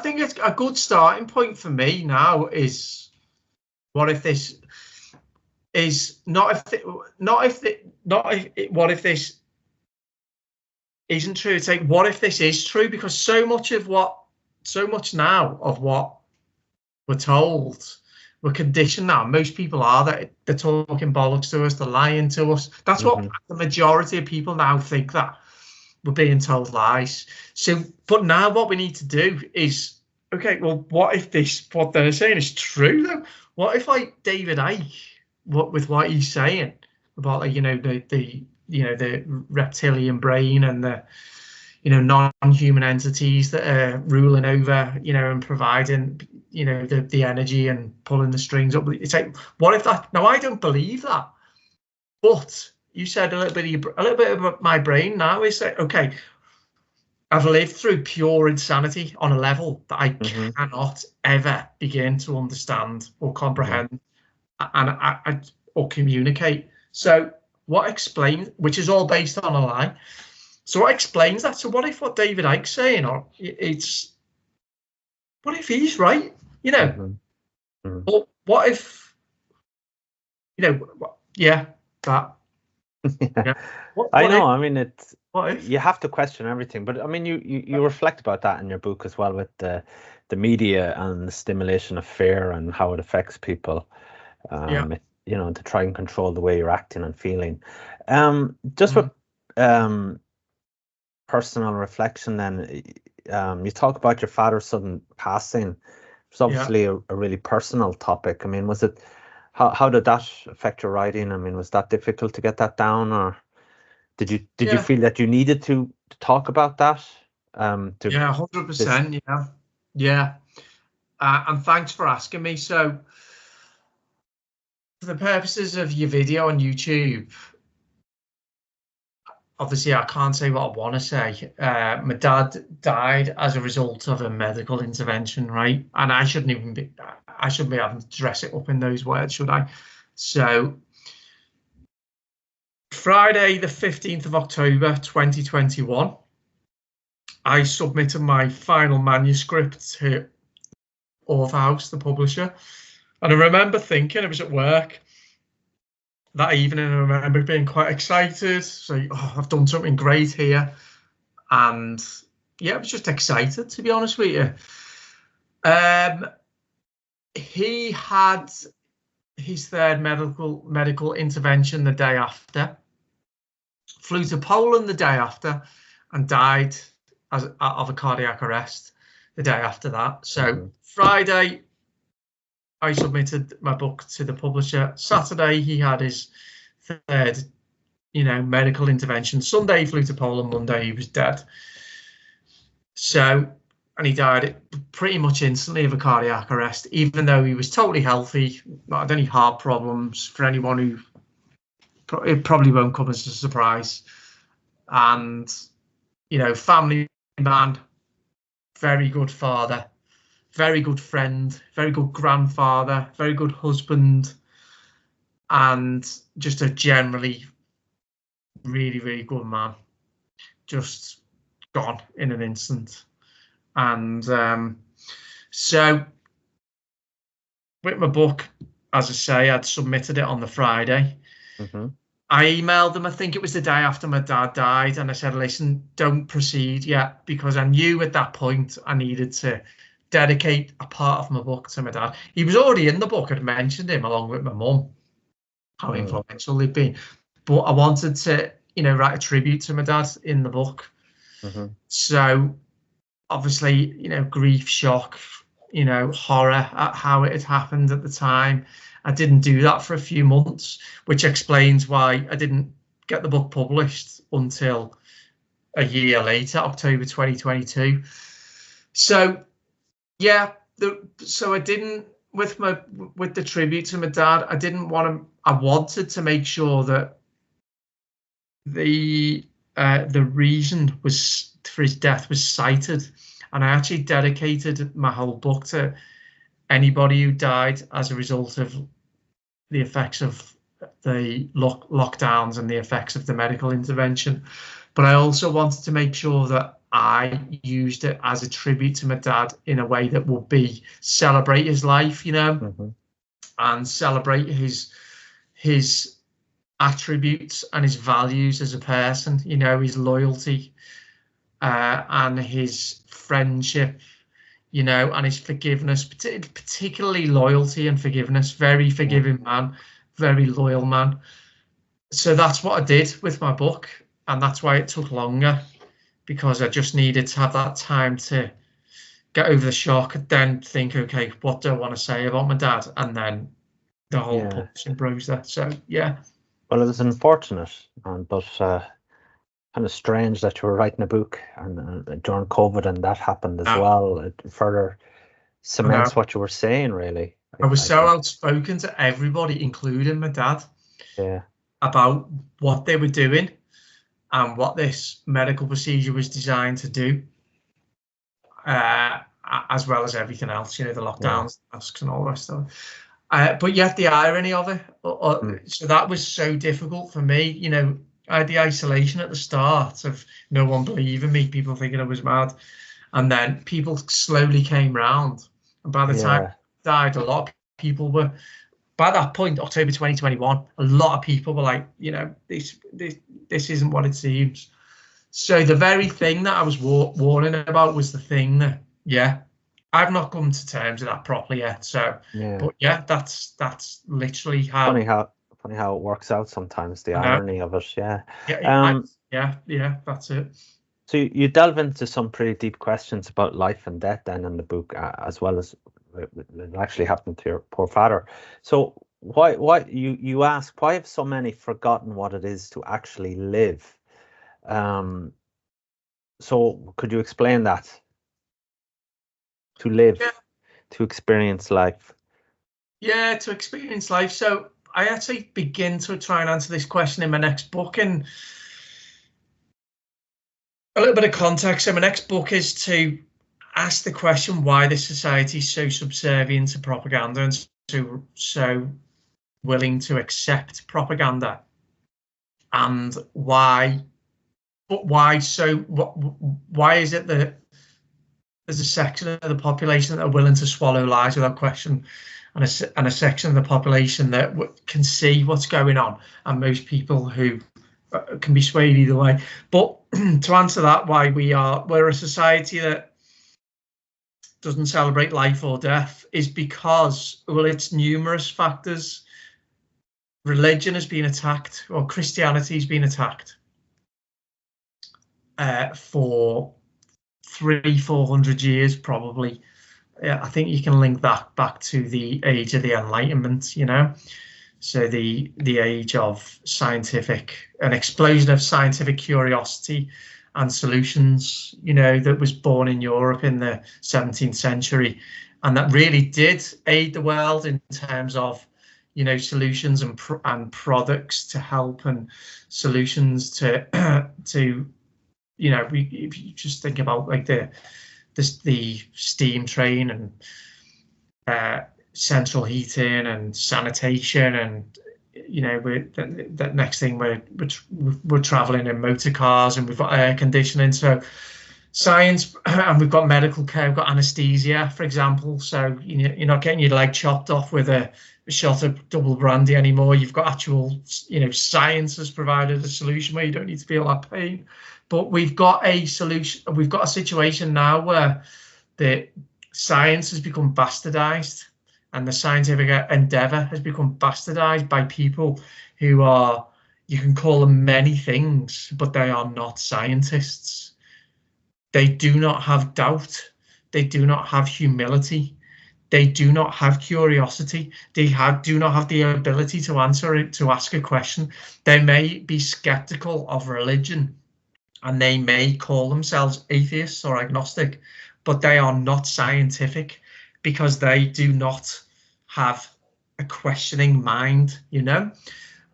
think it's a good starting point for me now is, what if this is what if this isn't true? It's like, what if this is true? Because so much now of what we're told, we're conditioned now. Most people are, that they're talking bollocks to us, they're lying to us. That's what the majority of people now think, that we're being told lies. So, but now what we need to do is, okay, well, what if what they're saying is true though? What if, like, David Icke, with what he's saying about, like, you know, the reptilian brain and the, you know, non-human entities that are ruling over, you know, and providing, you know, the energy and pulling the strings up. It's like, what if that? Now, I don't believe that, but you said a little bit about my brain now is like, okay, I've lived through pure insanity on a level that I cannot ever begin to understand or comprehend and or communicate. So what explains, which is all based on a lie. So what explains that? So what if what David Icke's saying, or what if he's right? You know, or what if, you know, that. Yeah. I know. I mean, it's, you have to question everything, but I mean, you reflect about that in your book as well, with the media and the stimulation of fear and how it affects people. You know, to try and control the way you're acting and feeling. Just with personal reflection, then, you talk about your father's sudden passing. It's obviously a really personal topic. I mean, was it? How did that affect your writing? I mean, was that difficult to get that down, or did you feel that you needed to talk about that? 100%. Yeah. And thanks for asking me. So, for the purposes of your video on YouTube, obviously I can't say what I want to say. My dad died as a result of a medical intervention, right? And I shouldn't be having to dress it up in those words, should I? So, Friday, the 15th of October, 2021, I submitted my final manuscript to Authorhouse, the publisher. And I remember thinking, I was at work that evening, and I remember being quite excited. So, I've done something great here. And yeah, I was just excited, to be honest with you. He had his third medical intervention the day after, flew to Poland the day after, and died of a cardiac arrest the day after that. So Friday, I submitted my book to the publisher. Saturday, he had his third, medical intervention. Sunday, he flew to Poland. Monday, he was dead. So, and he died pretty much instantly of a cardiac arrest, even though he was totally healthy, not had any heart problems. For anyone who, it probably won't come as a surprise. And, family man, very good father, very good friend, very good grandfather, very good husband, and just a generally really, really good man. Just gone in an instant. And so with my book, as I say, I'd submitted it on the Friday. I emailed them, I think it was the day after my dad died, and I said, listen, don't proceed yet, because I knew at that point I needed to dedicate a part of my book to my dad. He was already in the book. I'd mentioned him along with my mum, how influential they've been. But I wanted to, write a tribute to my dad in the book. So obviously, grief, shock, horror at how it had happened at the time. I didn't do that for a few months, which explains why I didn't get the book published until a year later, October 2022. So yeah, so I didn't, with the tribute to my dad, I I wanted to make sure that the reason was for his death was cited, and I actually dedicated my whole book to anybody who died as a result of the effects of the lockdowns and the effects of the medical intervention. But I also wanted to make sure that I used it as a tribute to my dad in a way that will be celebrate his life, you know, and celebrate his attributes and his values as a person, you know, his loyalty and his friendship, you know, and his forgiveness, particularly loyalty and forgiveness. Very forgiving man, very loyal man. So that's what I did with my book, and that's why it took longer, because I just needed to have that time to get over the shock, then think, okay, what do I want to say about my dad? And then the whole publishing process. So yeah. Well, it was unfortunate, but kind of strange that you were writing a book and during COVID, and that happened as well. It further cements what you were saying, really. I was so outspoken to everybody, including my dad, about what they were doing and what this medical procedure was designed to do, as well as everything else, you know, the lockdowns, masks and all the rest of it. But yet the irony of it, so that was so difficult for me. You know, I had the isolation at the start of no one believing me, people thinking I was mad, and then people slowly came round. And by the time I died, a lot of people were, by that point, October 2021, a lot of people were like, you know, this isn't what it seems. So the very thing that I was warning about was the thing that, I've not come to terms with that properly yet. So, but that's literally how. Funny how it works out sometimes. The irony of it, that's it. So you delve into some pretty deep questions about life and death then in the book, as well as it actually happened to your poor father. So why you ask, why have so many forgotten what it is to actually live? So could you explain that? To live, to experience life. Yeah, to experience life. So I actually begin to try and answer this question in my next book. And a little bit of context. So my next book is to ask the question why this society is so subservient to propaganda and so willing to accept propaganda, and why is it that there's a section of the population that are willing to swallow lies without question, and a section of the population that can see what's going on, and most people who can be swayed either way. But to answer that, why we're a society that doesn't celebrate life or death is because, well, it's numerous factors. Religion has been attacked, or Christianity has been attacked for 300-400 years probably. I think you can link that back to the age of the Enlightenment, you know, so the age of an explosion of scientific curiosity and solutions, you know, that was born in Europe in the 17th century, and that really did aid the world in terms of, you know, solutions and products to help, and solutions to you know, if you just think about like the steam train and central heating and sanitation, and you know, that next thing we're traveling in motor cars, and we've got air conditioning. So science, and we've got medical care, we've got anesthesia, for example. So you're not getting your leg chopped off with a shot of double brandy anymore. You've got actual, you know, science has provided a solution where you don't need to feel that pain. But we've got a solution. We've got a situation now where the science has become bastardized, and the scientific endeavor has become bastardized by people who are, you can call them many things, but they are not scientists. They do not have doubt. They do not have humility. They do not have curiosity. They do not have the ability to ask a question. They may be skeptical of religion, and they may call themselves atheists or agnostic, but they are not scientific, because they do not have a questioning mind, you know,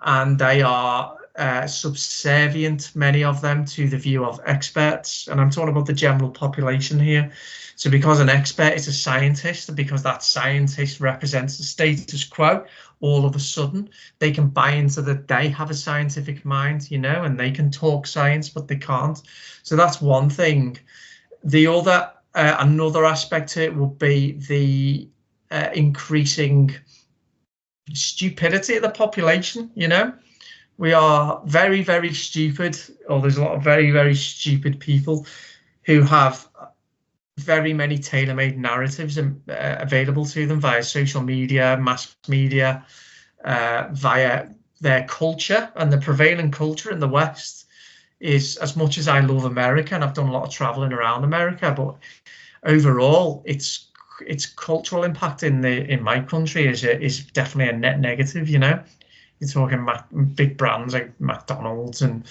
and they are subservient, many of them, to the view of experts. And I'm talking about the general population here. So because an expert is a scientist, and because that scientist represents the status quo, all of a sudden they can buy into that they have a scientific mind, you know, and they can talk science, but they can't. So that's one thing. The other, another aspect to it would be the increasing stupidity of the population, you know. We are very, very stupid, or there's a lot of very, very stupid people who have very many tailor-made narratives available to them via social media, mass media, via their culture. And the prevailing culture in the West is, as much as I love America, and I've done a lot of traveling around America, but overall its cultural impact in my country is definitely a net negative, you know. You're talking big brands like McDonald's and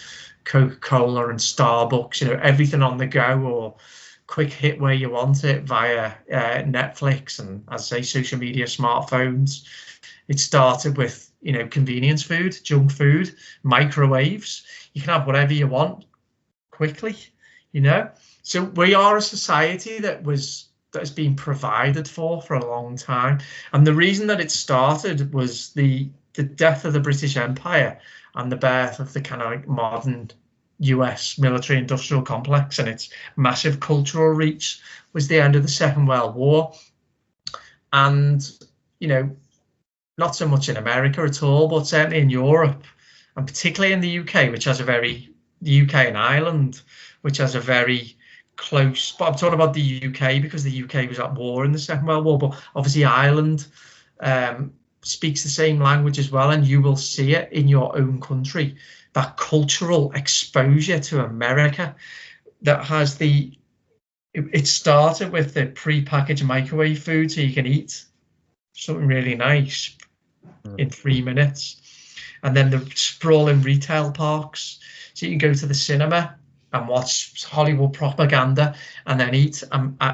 Coca-Cola and Starbucks, you know, everything on the go or quick hit where you want it via Netflix and, as I say, social media, smartphones. It started with, you know, convenience food, junk food, microwaves. You can have whatever you want quickly, you know. So we are a society that has been provided for a long time. And the reason that it started was the death of the British Empire and the birth of the kind of like modern US military industrial complex, and its massive cultural reach was the end of the Second World War. And, you know, not so much in America at all, but certainly in Europe, and particularly in the UK, which has the UK and Ireland, which has a very close, but I'm talking about the UK because the UK was at war in the Second World War, but obviously Ireland speaks the same language as well, and you will see it in your own country, that cultural exposure to America that has it started with the pre-packaged microwave food, so you can eat something really nice in 3 minutes, and then the sprawling retail parks, so you can go to the cinema and watch Hollywood propaganda and then eat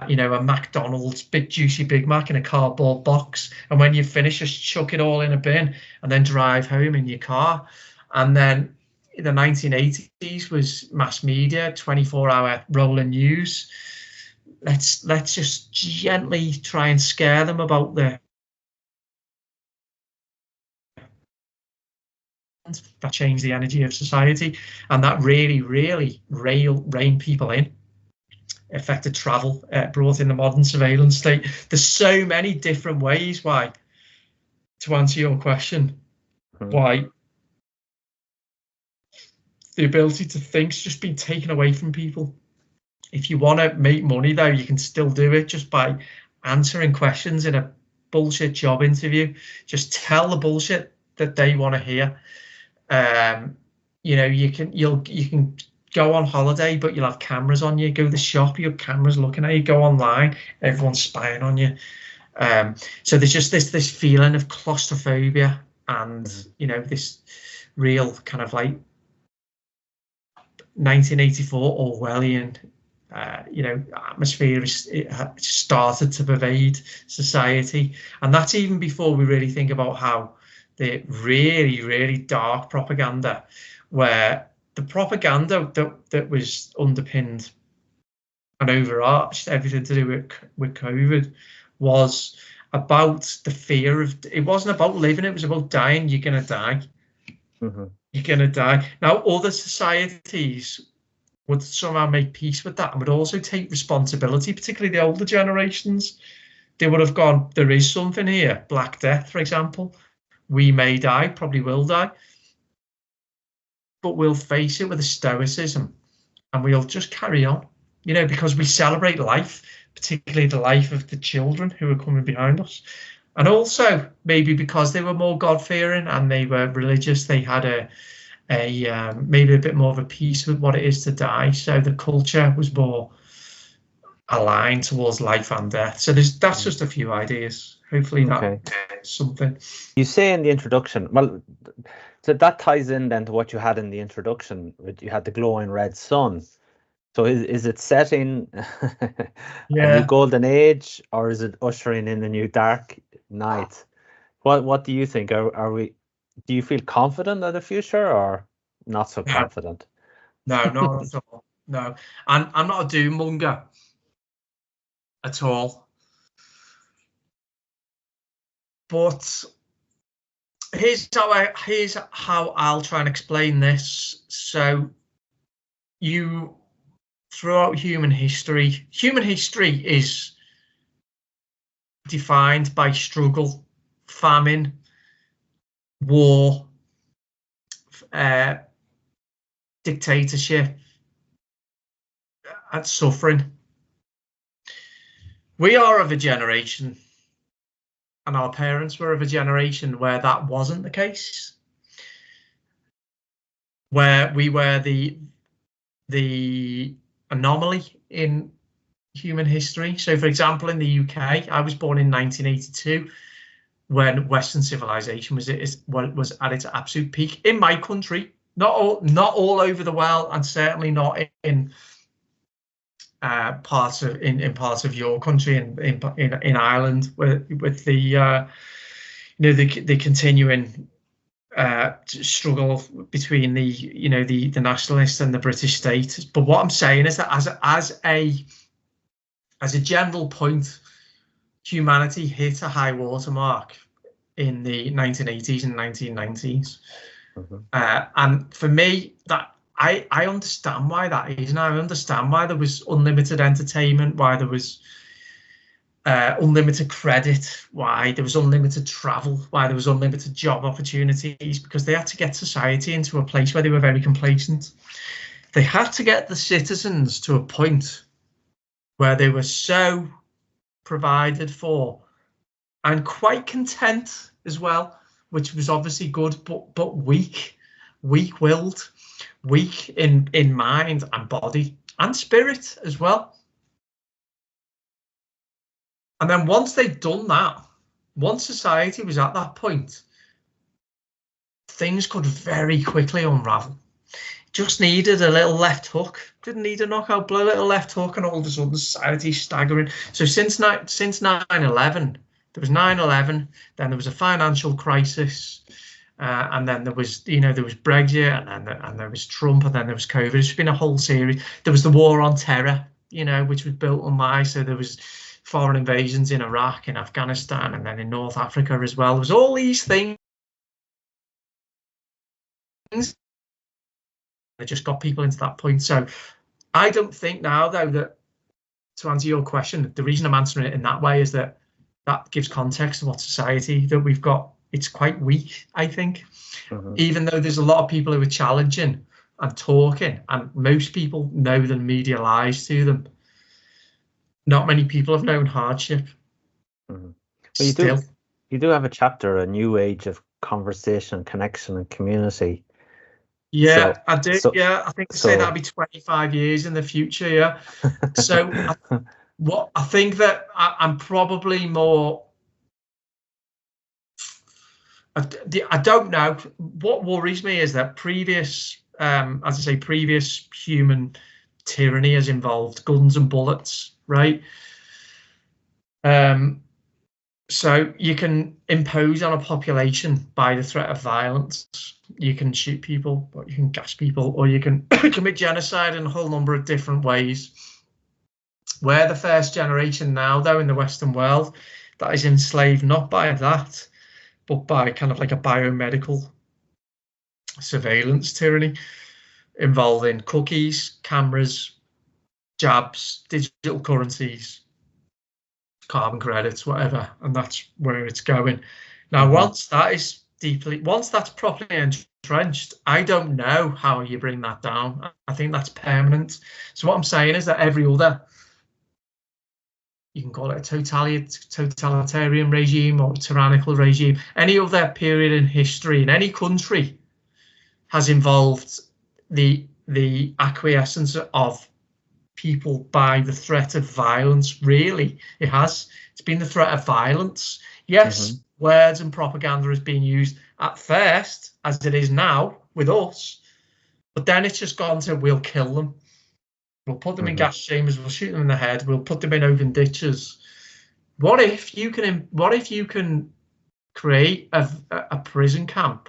you know, a McDonald's big juicy Big Mac in a cardboard box, and when you finish just chuck it all in a bin and then drive home in your car. And then in the 1980s was mass media, 24-hour rolling news. Let's just gently try and scare them about that changed the energy of society, and that really reined people in, affected travel, brought in the modern surveillance state. There's so many different ways why, to answer your question, why the ability to think's just been taken away from people. If you want to make money, though, you can still do it just by answering questions in a bullshit job interview. Just tell the bullshit that they want to hear. You know, you can go on holiday, but you'll have cameras on you. Go to the shop, you have cameras looking at you. Go online, everyone's spying on you. So there's just this feeling of claustrophobia, and you know, this real kind of like 1984 Orwellian you know, atmosphere it started to pervade society, and that's even before we really think about how the really dark propaganda, where the propaganda that was underpinned and overarched everything to do with COVID was about the fear of, it wasn't about living, it was about dying. You're gonna die. You're gonna die. Now other societies would somehow make peace with that and would also take responsibility, particularly the older generations. They would have gone, there is something here, Black Death, for example. We may die, probably will die, but we'll face it with a stoicism and we'll just carry on, you know, because we celebrate life, particularly the life of the children who are coming behind us. And also maybe because they were more God-fearing and they were religious, they had maybe a bit more of a peace with what it is to die. So the culture was more aligned towards life and death. So that's just a few ideas. Hopefully that something. You say in the introduction, well, so that ties in then to what you had in the introduction. You had the glowing red sun. So is it setting a new golden age, or is it ushering in a new dark night? What do you think? Are we? Do you feel confident in the future or not so confident? No, not at all. No, I'm not a doom monger at all. But here's how I'll try and explain this. So throughout human history is defined by struggle, famine, war, dictatorship, and suffering. We are of a generation, and our parents were of a generation where that wasn't the case, where we were the anomaly in human history. So, for example, in the UK, I was born in 1982, when Western civilization was at its absolute peak in my country. Not all over the world, and certainly not in parts of your country, in Ireland, with the the continuing struggle between the nationalists and the British state. But what I'm saying is that as a general point, humanity hit a high watermark in the 1980s and 1990s. And for me, that I understand why that is, and I understand why there was unlimited entertainment, why there was unlimited credit, why there was unlimited travel, why there was unlimited job opportunities, because they had to get society into a place where they were very complacent. They had to get the citizens to a point where they were so provided for and quite content as well, which was obviously good, but weak-willed, weak in mind and body and spirit as well. And then once they'd done that, once society was at that point, things could very quickly unravel. Just needed a little left hook. Didn't need a knockout blow, a little left hook, and all of a sudden society's staggering. So since 9/11, there was 9/11, then there was a financial crisis, and then there was Brexit, and there was Trump, and then there was COVID. It's been a whole series. There was the war on terror, which was built on lies. So there was foreign invasions in Iraq, in Afghanistan, and then in North Africa as well. There was all these things that just got people into that point. So I don't think now, though, that, to answer your question, the reason I'm answering it in that way is that gives context to what society that we've got. It's quite weak, I think, even though there's a lot of people who are challenging and talking, and most people know the media lies to them. Not many people have known hardship. Well, you do have a chapter, A New Age of Conversation, Connection and Community. Yeah, so, I do. Yeah, I think say that'll be 25 years in the future. Yeah. So I think that I'm probably more. I don't know. What worries me is that previous human tyranny has involved guns and bullets, right? So you can impose on a population by the threat of violence. You can shoot people, or you can gas people, or you can commit genocide in a whole number of different ways. We're the first generation now, though, in the Western world that is enslaved not by that, but by kind of like a biomedical surveillance tyranny involving cookies, cameras, jabs, digital currencies, carbon credits, whatever, and that's where it's going. Now, once that's properly entrenched, I don't know how you bring that down. I think that's permanent. So what I'm saying is that every other, you can call it a totalitarian regime or a tyrannical regime, any other period in history in any country has involved the acquiescence of people by the threat of violence. Really, it has. It's been the threat of violence. Yes, words and propaganda has been used at first, as it is now with us, but then it's just gone to, we'll kill them, we'll put them in gas chambers, we'll shoot them in the head, we'll put them in open ditches. What if you can create a prison camp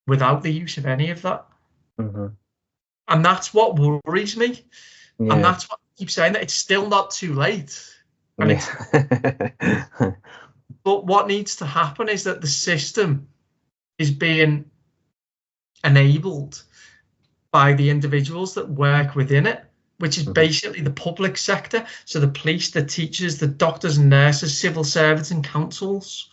without the use of any of that. And that's what worries me. Yeah. And that's what I keep saying, that it's still not too late. And but what needs to happen is that the system is being enabled by the individuals that work within it, which is basically the public sector. So the police, the teachers, the doctors and nurses, civil servants and councils,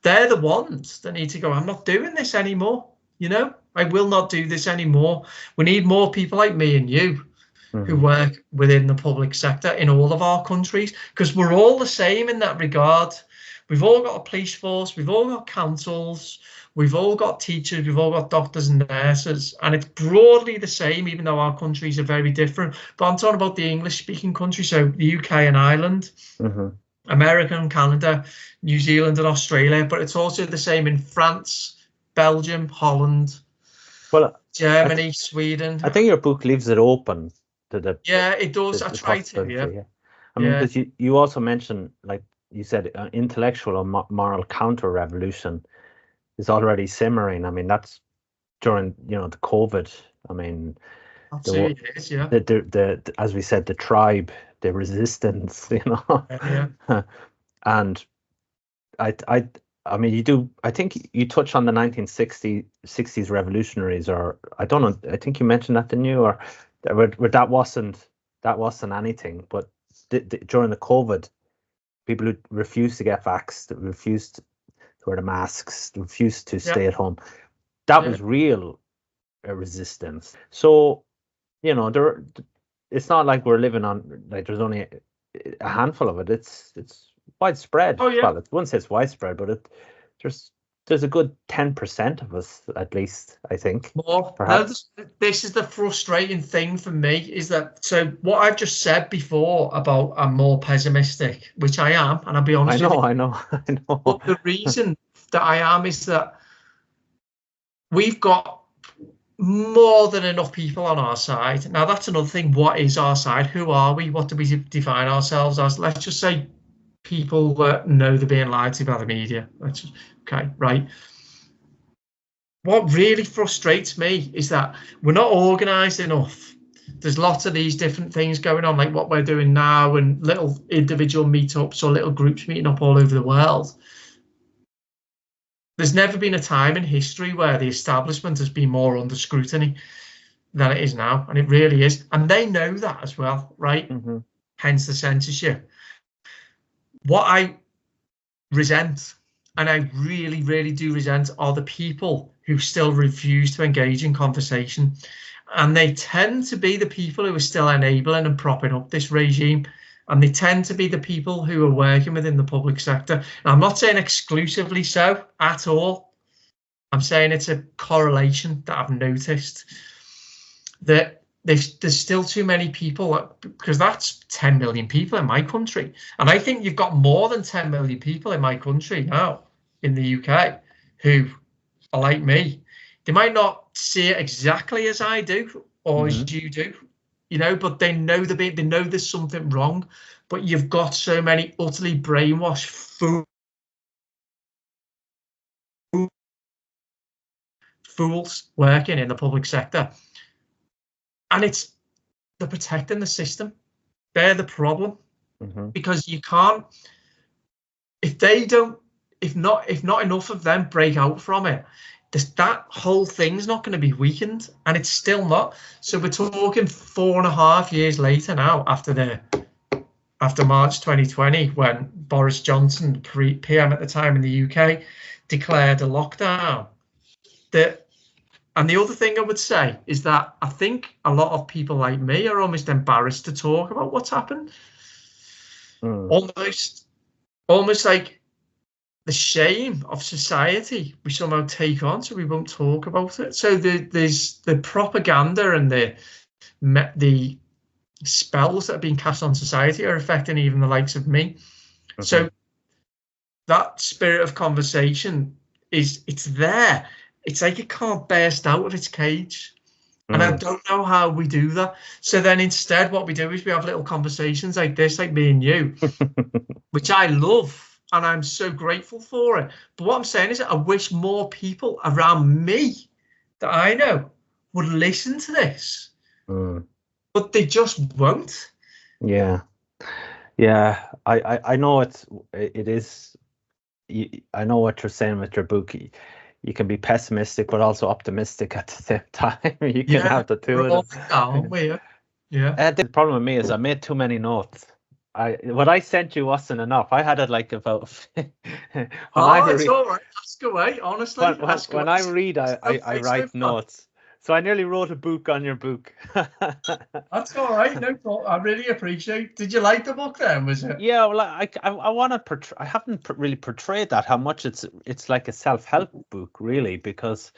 they're the ones that need to go, I'm not doing this anymore. You know, I will not do this anymore. We need more people like me and you who work within the public sector in all of our countries, because we're all the same in that regard. We've all got a police force, we've all got councils, we've all got teachers, we've all got doctors and nurses, and it's broadly the same, even though our countries are very different. But I'm talking about the English-speaking countries, so the UK and Ireland, America and Canada, New Zealand and Australia, but it's also the same in France, Belgium, Holland, Germany, Sweden. I think your book leaves it open to the... Yeah, it does. I try to, yeah. I mean, because you also mentioned, like you said, intellectual or moral counter-revolution is already simmering. I mean, that's during, the COVID. I mean, absolutely it is, yeah. The as we said, the tribe, the resistance, and I mean, I think you touch on the 1960s revolutionaries, or I don't know, I think you mentioned that, didn't you? Or that wasn't anything, but during the COVID, people who refused to get vaxxed, refused to wear the masks, refused to stay at home, that was real resistance. So, it's not like we're living on, like, there's only a handful of it. It's widespread. Oh, yeah. Well, I wouldn't say it's widespread, but there's a good 10% of us, at least, I think. More. Perhaps. No, this is the frustrating thing for me, is that, so what I've just said before about I'm more pessimistic, which I am, and I'll be honest with you. I know. But the reason that I am is that we've got more than enough people on our side. Now, that's another thing. What is our side? Who are we? What do we define ourselves as? Let's just say people that know they're being lied to by the media. Okay, right. What really frustrates me is that we're not organised enough. There's lots of these different things going on, like what we're doing now, and little individual meetups or little groups meeting up all over the world. There's never been a time in history where the establishment has been more under scrutiny than it is now, and it really is. And they know that as well, right? Hence the censorship. What I resent, and I really, really do resent, are the people who still refuse to engage in conversation. And they tend to be the people who are still enabling and propping up this regime. And they tend to be the people who are working within the public sector. And I'm not saying exclusively so at all. I'm saying it's a correlation that I've noticed, that there's still too many people, because that's 10 million people in my country. And I think you've got more than 10 million people in my country now, in the UK, who are like me. They might not see it exactly as I do or as you do, but they know they know there's something wrong. But you've got so many utterly brainwashed fools working in the public sector. And they're protecting the system. They're the problem, because you can't, if not enough of them break out from it, that whole thing's not going to be weakened, and it's still not. So we're talking 4.5 years later now, after March 2020, when Boris Johnson, PM at the time in the UK, declared a lockdown. And the other thing I would say is that I think a lot of people like me are almost embarrassed to talk about what's happened. Almost like the shame of society we somehow take on, so we won't talk about it. So there's the propaganda and the spells that are being cast on society are affecting even the likes of me. So that spirit of conversation it's there. It's like it can't burst out of its cage. And I don't know how we do that. So then instead what we do is we have little conversations like this, like me and you, which I love. and I'm so grateful for it. But what I'm saying is, I wish more people around me that I know would listen to this, but they just won't. Yeah, yeah. I know it is. I know what you're saying with your book. You can be pessimistic, but also optimistic at the same time. You can have the two of them. Aren't we? Yeah. The problem with me is I made too many notes. What I sent you wasn't enough. I had it like about. It's all right. Ask away. Honestly, when I read, I write notes. So I nearly wrote a book on your book. That's all right. No problem. I really appreciate it. Did you like the book then? Was it? Yeah, well, I want to portray. I haven't really portrayed that, how much it's like a self-help book, really, because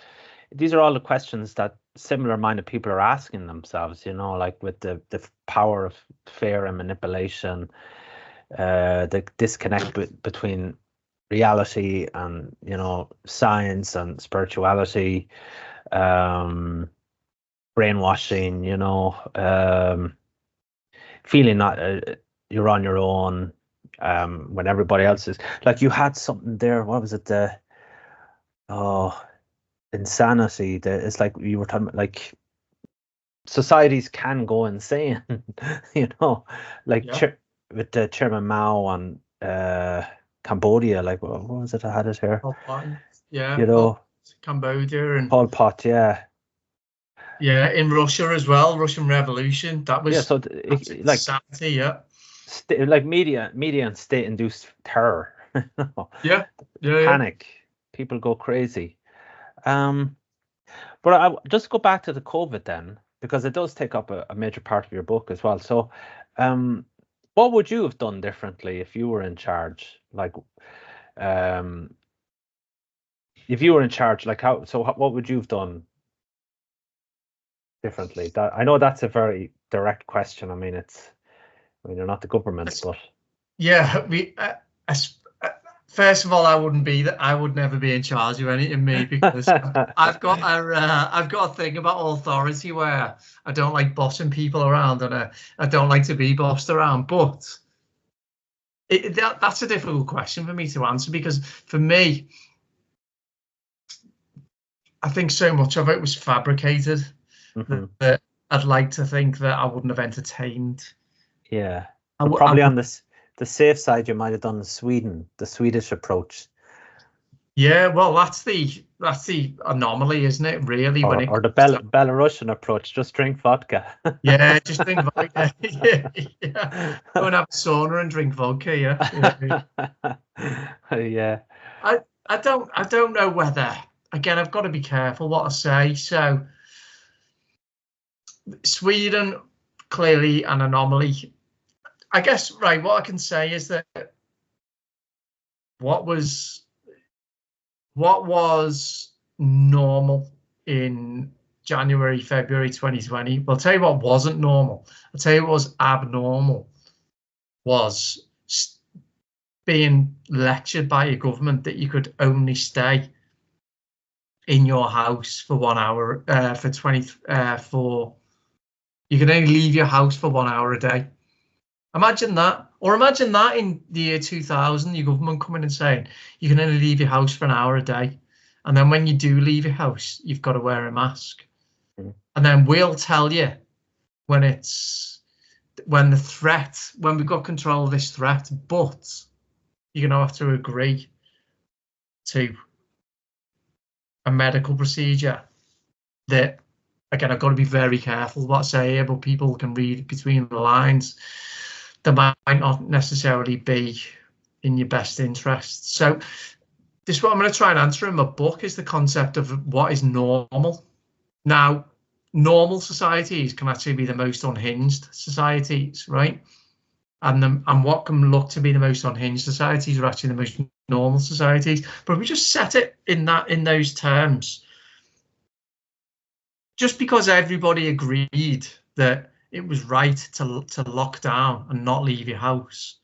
these are all the questions that similar-minded people are asking themselves. You know, like with the power of fear and manipulation, the disconnect between reality and, you know, science and spirituality, brainwashing, you know, feeling that you're on your own when everybody else is. Like, you had something there. What was it? Insanity. It's like you were talking about, like, societies can go insane. You know, like with the Chairman Mao and Cambodia. Like, what was it? I had it here. Yeah, you know, Cambodia and Pol Pot. Yeah, in Russia as well. Russian Revolution. That was So like insanity. Yeah, like media and state-induced terror. Yeah. Panic. People go crazy. But I just go back to the COVID then, because it does take up a major part of your book as well. So, what would you have done differently if you were in charge? Like, if you were in charge, like what would you have done differently? That, I know that's a very direct question. I mean, you're not the government, but yeah, first of all, I would never be in charge of anything, me, because I've got a thing about authority where I don't like bossing people around, and I don't like to be bossed around. But that's a difficult question for me to answer, because for me, I think so much of it was fabricated that I'd like to think that I wouldn't have entertained. Yeah, probably on this. The safe side, you might have done the Swedish approach. Yeah, well, that's the anomaly, isn't it? Really, or the Belarusian approach, just drink vodka. Yeah, just drink vodka. Yeah. Go and have a sauna and drink vodka. Yeah. I don't know whether. Again, I've got to be careful what I say. So, Sweden, clearly an anomaly. I guess, right, what I can say is that what was normal in January, February 2020, well, I'll tell you what wasn't normal. I'll tell you what was abnormal, was being lectured by your government that you could only stay in your house for 1 hour, you can only leave your house for 1 hour a day. Imagine that. Or imagine that in the year 2000, your government coming and saying you can only leave your house for an hour a day. And then when you do leave your house, you've got to wear a mask. And then we'll tell you when we've got control of this threat, but you're going to have to agree to a medical procedure that, again, I've got to be very careful what I say here, but people can read between the lines. That might not necessarily be in your best interest. So this is what I'm going to try and answer in my book, is the concept of what is normal. Now, normal societies can actually be the most unhinged societies, right? And what can look to be the most unhinged societies are actually the most normal societies. But if we just set it in those terms, just because everybody agreed that it was right to lock down and not leave your house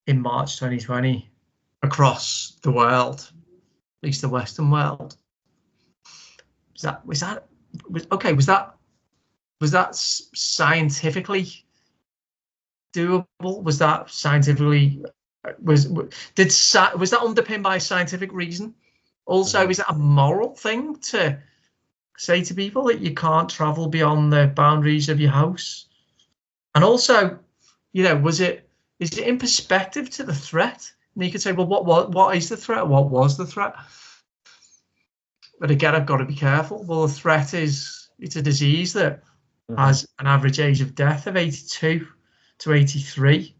in March 2020 across the world, at least the Western world, was that scientifically doable? Was that scientifically Was that underpinned by scientific reason? Also, is it a moral thing to say to people that you can't travel beyond the boundaries of your house? And also, is it in perspective to the threat? And you could say, well, what is the threat? What was the threat? But again, I've got to be careful. Well, the threat it's a disease that has an average age of death of 82 to 83,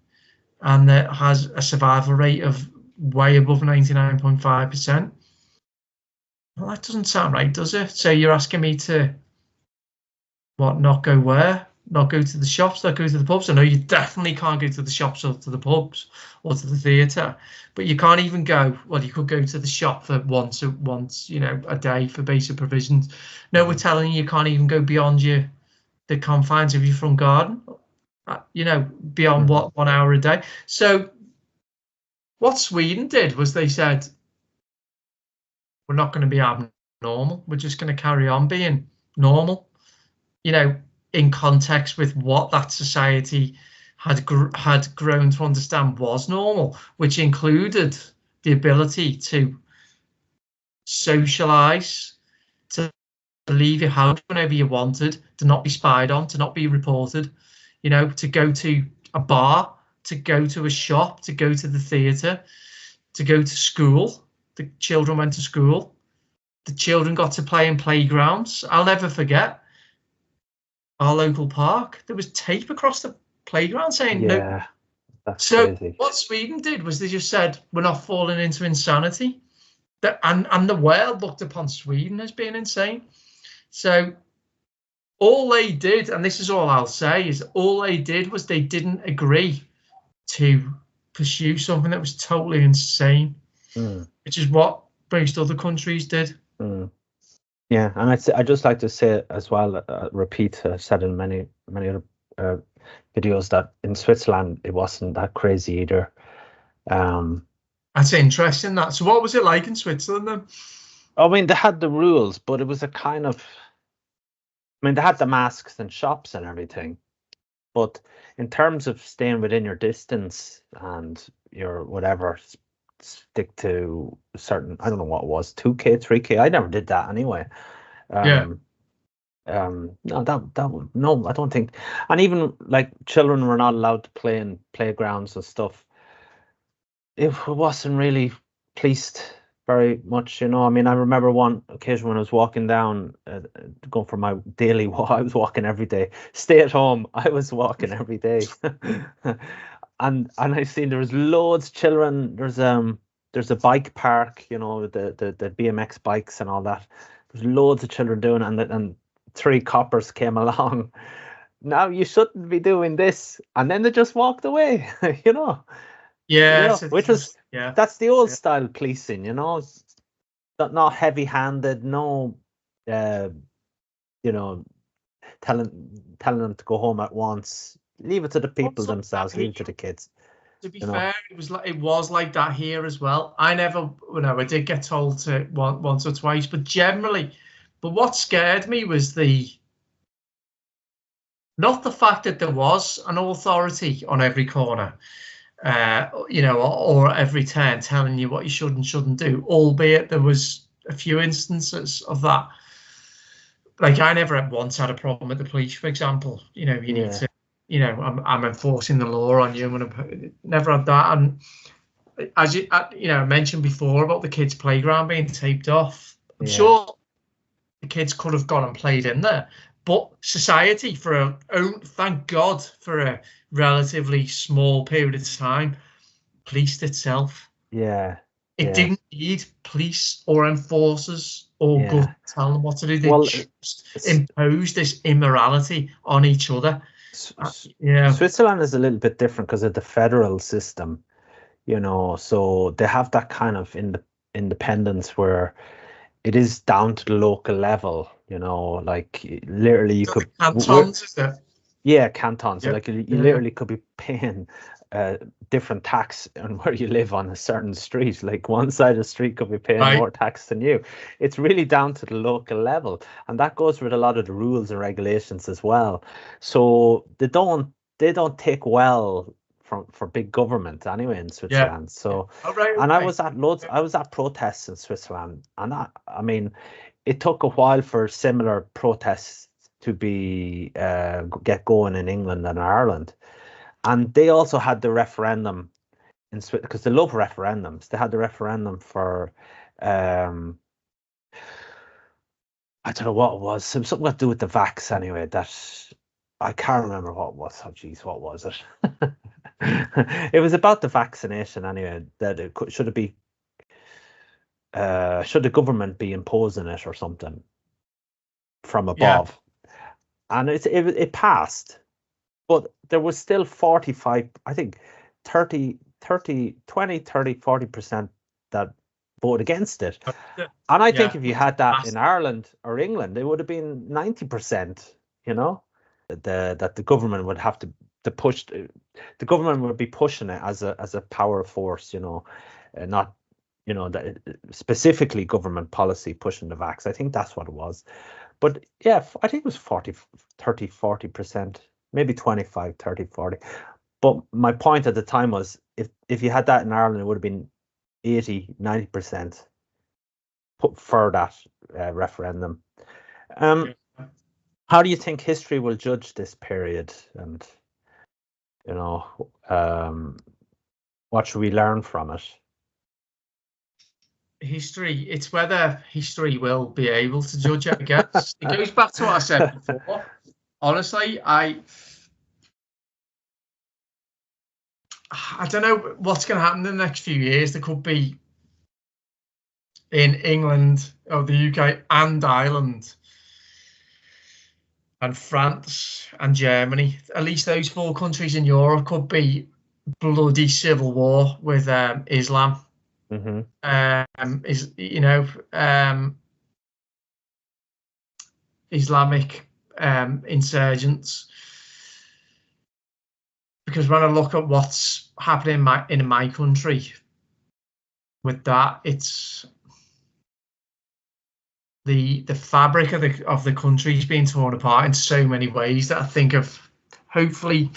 and that has a survival rate of way above 99.5%. Well, that doesn't sound right, does it? So you're asking me to, not go where? Not go to the shops, not go to the pubs? I know you definitely can't go to the shops or to the pubs or to the theatre, but you can't even go, well, you could go to the shop for once a day for basic provisions. No, we're telling you can't even go beyond the confines of your front garden, beyond 1 hour a day. So what Sweden did was they said, we're not going to be abnormal. We're just going to carry on being normal, in context with what that society had grown to understand was normal, which included the ability to socialize, to leave your house whenever you wanted, to not be spied on, to not be reported, to go to a bar, to go to a shop, to go to the theatre, to go to school. The children went to school. The children got to play in playgrounds. I'll never forget our local park. There was tape across the playground saying no. That's so crazy. What Sweden did was they just said, we're not falling into insanity. And the world looked upon Sweden as being insane. So all they did, and this is all I'll say, is all they did was they didn't agree to pursue something that was totally insane, which is what most other countries did. Yeah, and I just like to say as well, repeat, I've said in many other videos, that in Switzerland it wasn't that crazy either. That's interesting. So what was it like in Switzerland then? I mean, they had the rules, but it was a kind of, they had the masks and shops and everything, but in terms of staying within your distance and your whatever, stick to certain, I don't know what it was, 2K, 3K. I never did that anyway. No, I don't think. And even like children were not allowed to play in playgrounds and stuff. It wasn't really policed very much, I mean, I remember one occasion when I was walking down, going for my daily walk. I was walking every day. Stay at home. I was walking every day. And I seen there was loads of children. There's a bike park, the BMX bikes and all that. There's loads of children doing it, and 3 coppers came along. Now you shouldn't be doing this, and then they just walked away. Yeah, which was that's the old style policing. Not heavy-handed. No, telling them to go home at once. Leave it to the people themselves. Leave it to the kids. To be fair, it was like that here as well. I did get told to once or twice, but generally, what scared me was not the fact that there was an authority on every corner, or every turn telling you what you should and shouldn't do, albeit there was a few instances of that. Like, I never once had a problem with the police, for example. You need to, I'm enforcing the law on you. Never had that. And as I mentioned before about the kids' playground being taped off, I'm sure the kids could have gone and played in there. But society, thank God, for a relatively small period of time, policed itself. Yeah. It didn't need police or enforcers or government tell them what to do. They just imposed this immorality on each other. Switzerland is a little bit different because of the federal system, so they have that kind of independence where it is down to the local level, like literally you could cantons, is it? Yeah, cantons. So like you literally could be paying different tax on where you live on a certain street. Like one side of the street could be paying more tax than you. It's really down to the local level, and that goes with a lot of the rules and regulations as well. So they don't take well for big government anyway in Switzerland. So, right, and I was at protests in Switzerland, and I mean, it took a while for similar protests to be get going in England and Ireland, and they also had the referendum in Switzerland because they love referendums. They had the referendum for I don't know what it was, something to do with the vax anyway. That I can't remember what it was. Oh, geez, what was it? It was about the vaccination anyway. That it should it be? Should the government be imposing it or something from above? And it passed, but there was still 45, I think 30, 40% that vote against it. And I think if you had that in Ireland or England, it would have been 90%, you know, that the government would have to push, the government would be pushing it as a power force, you know, not, you know, that specifically government policy pushing the vax. I think that's what it was. But yeah, I think it was 40%, maybe 25, 30, 40. But my point at the time was if you had that in Ireland, it would have been 80, 90% put for that referendum. How do you think history will judge this period? And, you know, what should we learn from it? History, it's whether history will be able to judge it, I guess. It goes back to what I said before. Honestly, I don't know what's going to happen in the next few years. There could be in England or the UK and Ireland and France and Germany, at least those 4 countries in Europe, could be bloody civil war with Islam. Is, you know, Islamic insurgents. Because when I look at what's happening in my country with that, it's the fabric of the country is being torn apart in so many ways that I think I've hopefully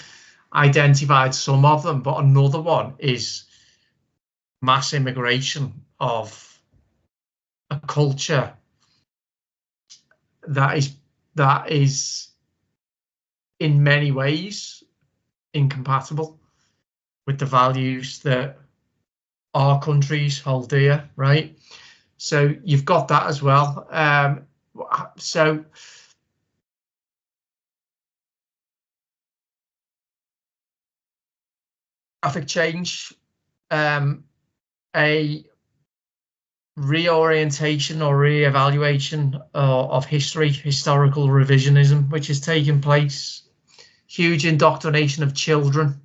identified some of them. But another one is mass immigration of a culture that is in many ways incompatible with the values that our countries hold dear, right? So you've got that as well. So demographic change, a reorientation or re-evaluation of history, historical revisionism, which is taking place, huge indoctrination of children,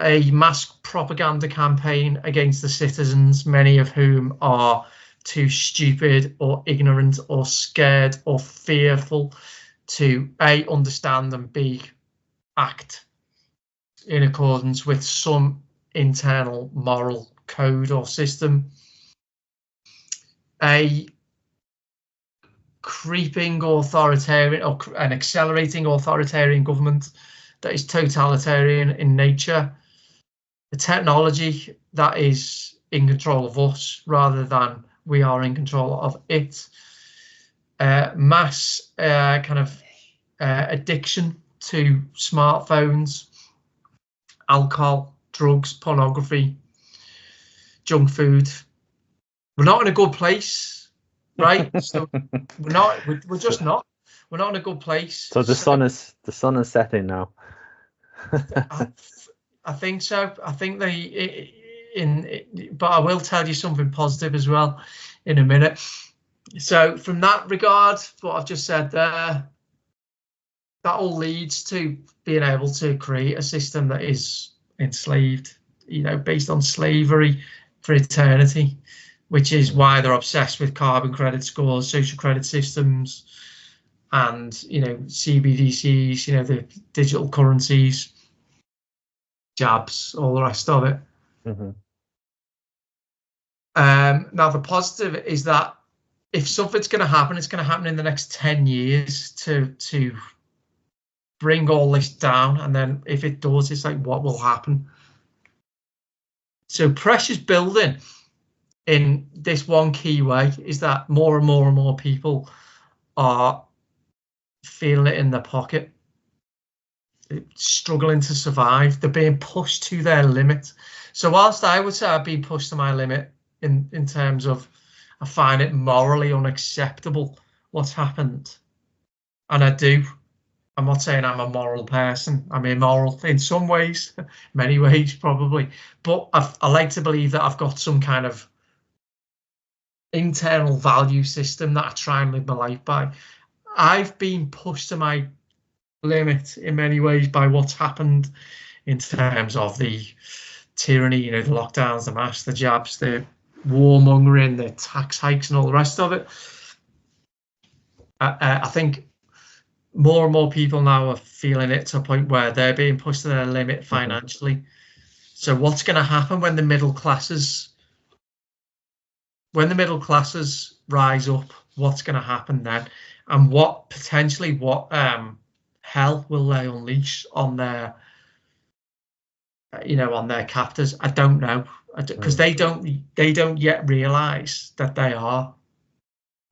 a mass propaganda campaign against the citizens, many of whom are too stupid or ignorant or scared or fearful to A, understand, and B, act in accordance with some internal moral code or system. A creeping authoritarian or an accelerating authoritarian government that is totalitarian in nature. The technology that is in control of us rather than we are in control of it. Mass addiction to smartphones, alcohol, drugs, pornography, junk food. We're not in a good place, right? So we're just not. We're not in a good place. So the sun is setting now. I think so. I think but I will tell you something positive as well in a minute. So from that regard, what I've just said there, that all leads to being able to create a system that is enslaved, you know, based on slavery for eternity, which is why they're obsessed with carbon credit scores, social credit systems, and, you know, CBDCs, you know, the digital currencies, jabs, all the rest of it. Now, the positive is that if something's going to happen, it's going to happen in the next 10 years to bring all this down, and then if it does, it's like, what will happen? So pressure's building in this one key way is that more and more and more people are feeling it in their pocket, struggling to survive. They're being pushed to their limit. So whilst I would say I've been pushed to my limit in terms of I find it morally unacceptable what's happened, and I do. I'm not saying I'm a moral person. I'm immoral in some ways, many ways probably, but I like to believe that I've got some kind of internal value system that I try and live my life by. I've been pushed to my limit in many ways by what's happened in terms of the tyranny, you know, the lockdowns, the masks, the jabs, the warmongering, the tax hikes and all the rest of it. I think more and more people now are feeling it to a point where they're being pushed to their limit financially. So what's going to happen when the middle classes rise up? What's going to happen then? And what hell will they unleash on their on their captors? I don't know, because they don't yet realize that they are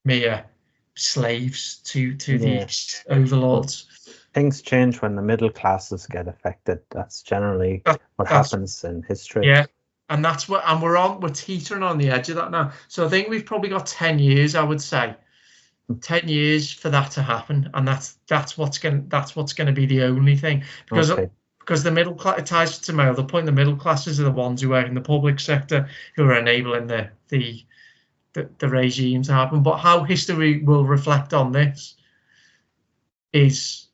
mere slaves to these overlords. Things change when the middle classes get affected. That's generally what happens in history. Yeah, and that's what, and we're teetering on the edge of that now. So I think we've probably got 10 years, I would say, 10 years for that to happen, and that's what's going to be the only thing, because the middle class, it ties to my other point. The middle classes are the ones who are in the public sector who are enabling the regime to happen. But how history will reflect on this is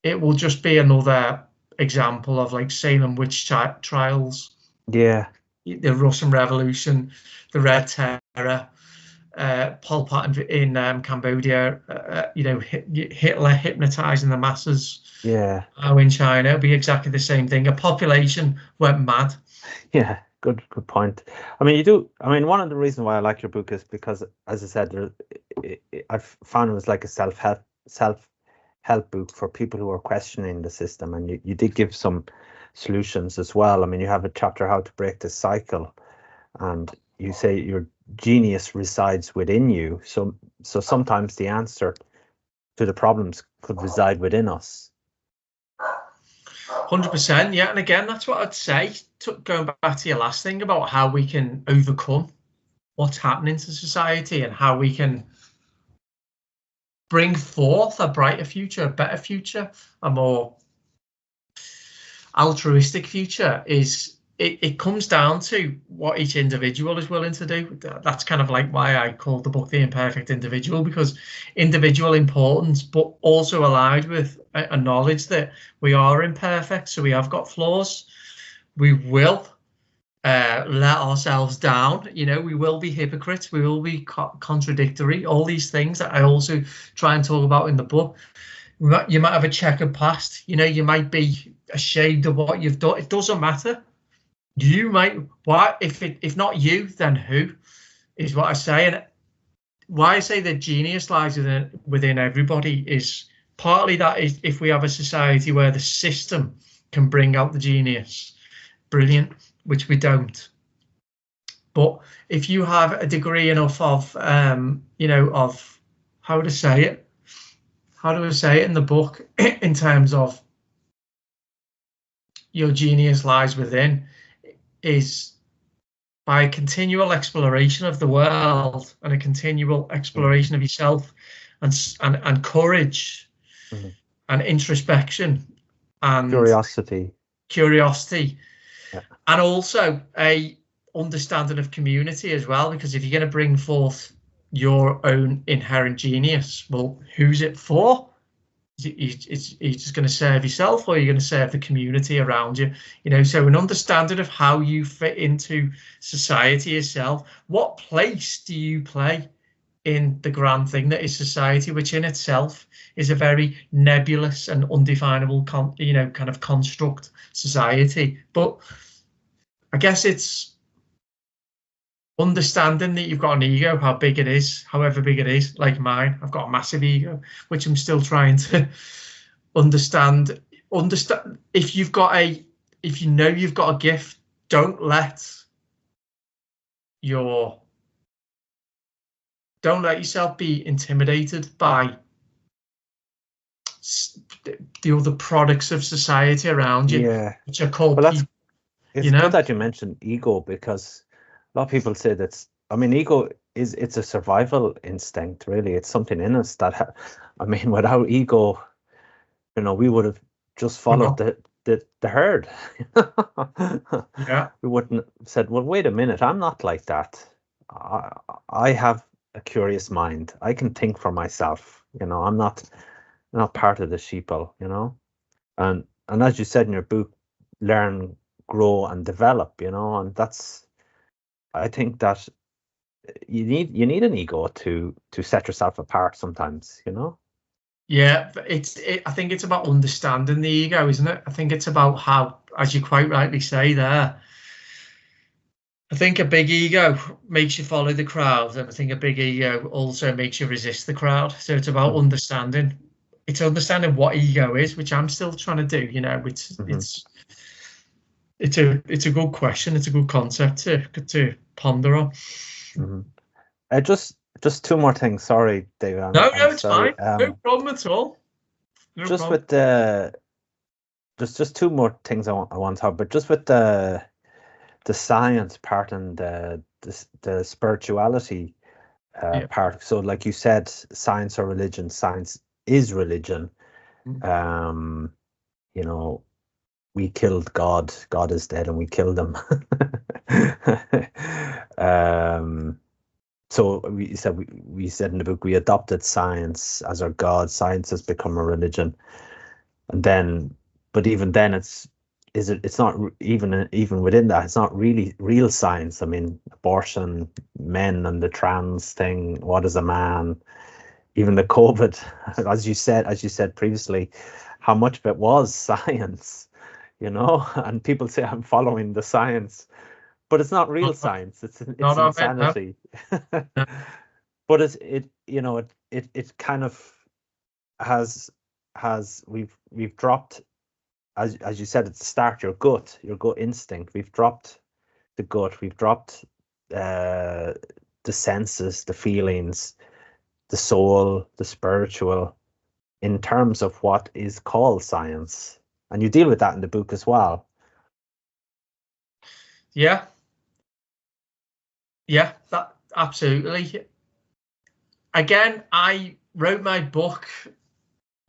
it will just be another example of like Salem witch trials. Yeah. The Russian Revolution, the Red Terror, Pol Pot in Cambodia, Hitler hypnotizing the masses. Yeah. Now in China, it'll be exactly the same thing. A population went mad. Yeah. Good point. I mean, one of the reasons why I like your book is because, as I said, I've found it was like a self-help book for people who are questioning the system, and you did give some solutions as well. I mean, you have a chapter, How to Break the Cycle, and you say your genius resides within you. So sometimes the answer to the problems could reside within us. 100%, yeah. And again, that's what I'd say, going back to your last thing about how we can overcome what's happening to society and how we can bring forth a brighter future, a better future, a more altruistic future. It comes down to what each individual is willing to do. That's kind of like why I called the book The Imperfect Individual, because individual importance, but also allied with a knowledge that we are imperfect, so we have got flaws. We will let ourselves down. We will be hypocrites. We will be contradictory. All these things that I also try and talk about in the book. You might have a checkered past. You might be ashamed of what you've done. It doesn't matter. You might, why, if not you, then who, is what I say. And why I say that genius lies within everybody is partly that is if we have a society where the system can bring out the genius, brilliant, which we don't. But if you have a degree enough of, of how do I say it in the book, in terms of your genius lies within, is by a continual exploration of the world and a continual exploration of yourself and courage and introspection and curiosity yeah. And also a understanding of community as well, because if you're going to bring forth your own inherent genius, well, who's it for? You're just going to serve yourself, or you're going to serve the community around you. So an understanding of how you fit into society yourself. What place do you play in the grand thing that is society, which in itself is a very nebulous and undefinable kind of construct, society. But I guess it's understanding that you've got an ego, how big it is, however big it is, like mine. I've got a massive ego, which I'm still trying to understand if you've got if you know you've got a gift, don't let yourself be intimidated by the other products of society around you, which are called people. It's good that you mentioned ego, because a lot of people say that's, I mean, ego it's a survival instinct, really. It's something in us that, I mean, without ego, we would have just followed the herd. Yeah. We wouldn't have said, well, wait a minute, I'm not like that. I have a curious mind. I can think for myself. I'm not part of the sheeple, and as you said in your book, learn, grow, and develop, and that's, I think that you need an ego to set yourself apart sometimes, Yeah, I think it's about understanding the ego, isn't it? I think it's about how, as you quite rightly say there, I think a big ego makes you follow the crowd, and I think a big ego also makes you resist the crowd. So it's about understanding. It's understanding what ego is, which I'm still trying to do. It's a good question. It's a good concept to ponder on. Just two more things. Sorry, David. No, it's fine. No problem at all. With the just two more things I want to talk about. Just with the science part and the spirituality part. So, like you said, science or religion. Science is religion. We killed God. God is dead, and we killed him. So we said in the book, we adopted science as our God. Science has become a religion, and then, but even then, it's not even within that. It's not really real science. I mean, abortion, men, and the trans thing. What is a man? Even the COVID, as you said previously, how much of it was science, and people say I'm following the science, but it's not real science. It's insanity. But it kind of has we've dropped, as you said at the start, your gut instinct. We've dropped the gut. We've dropped the senses, the feelings, the soul, the spiritual, in terms of what is called science. And you deal with that in the book as well. Yeah, that absolutely. Again, I wrote my book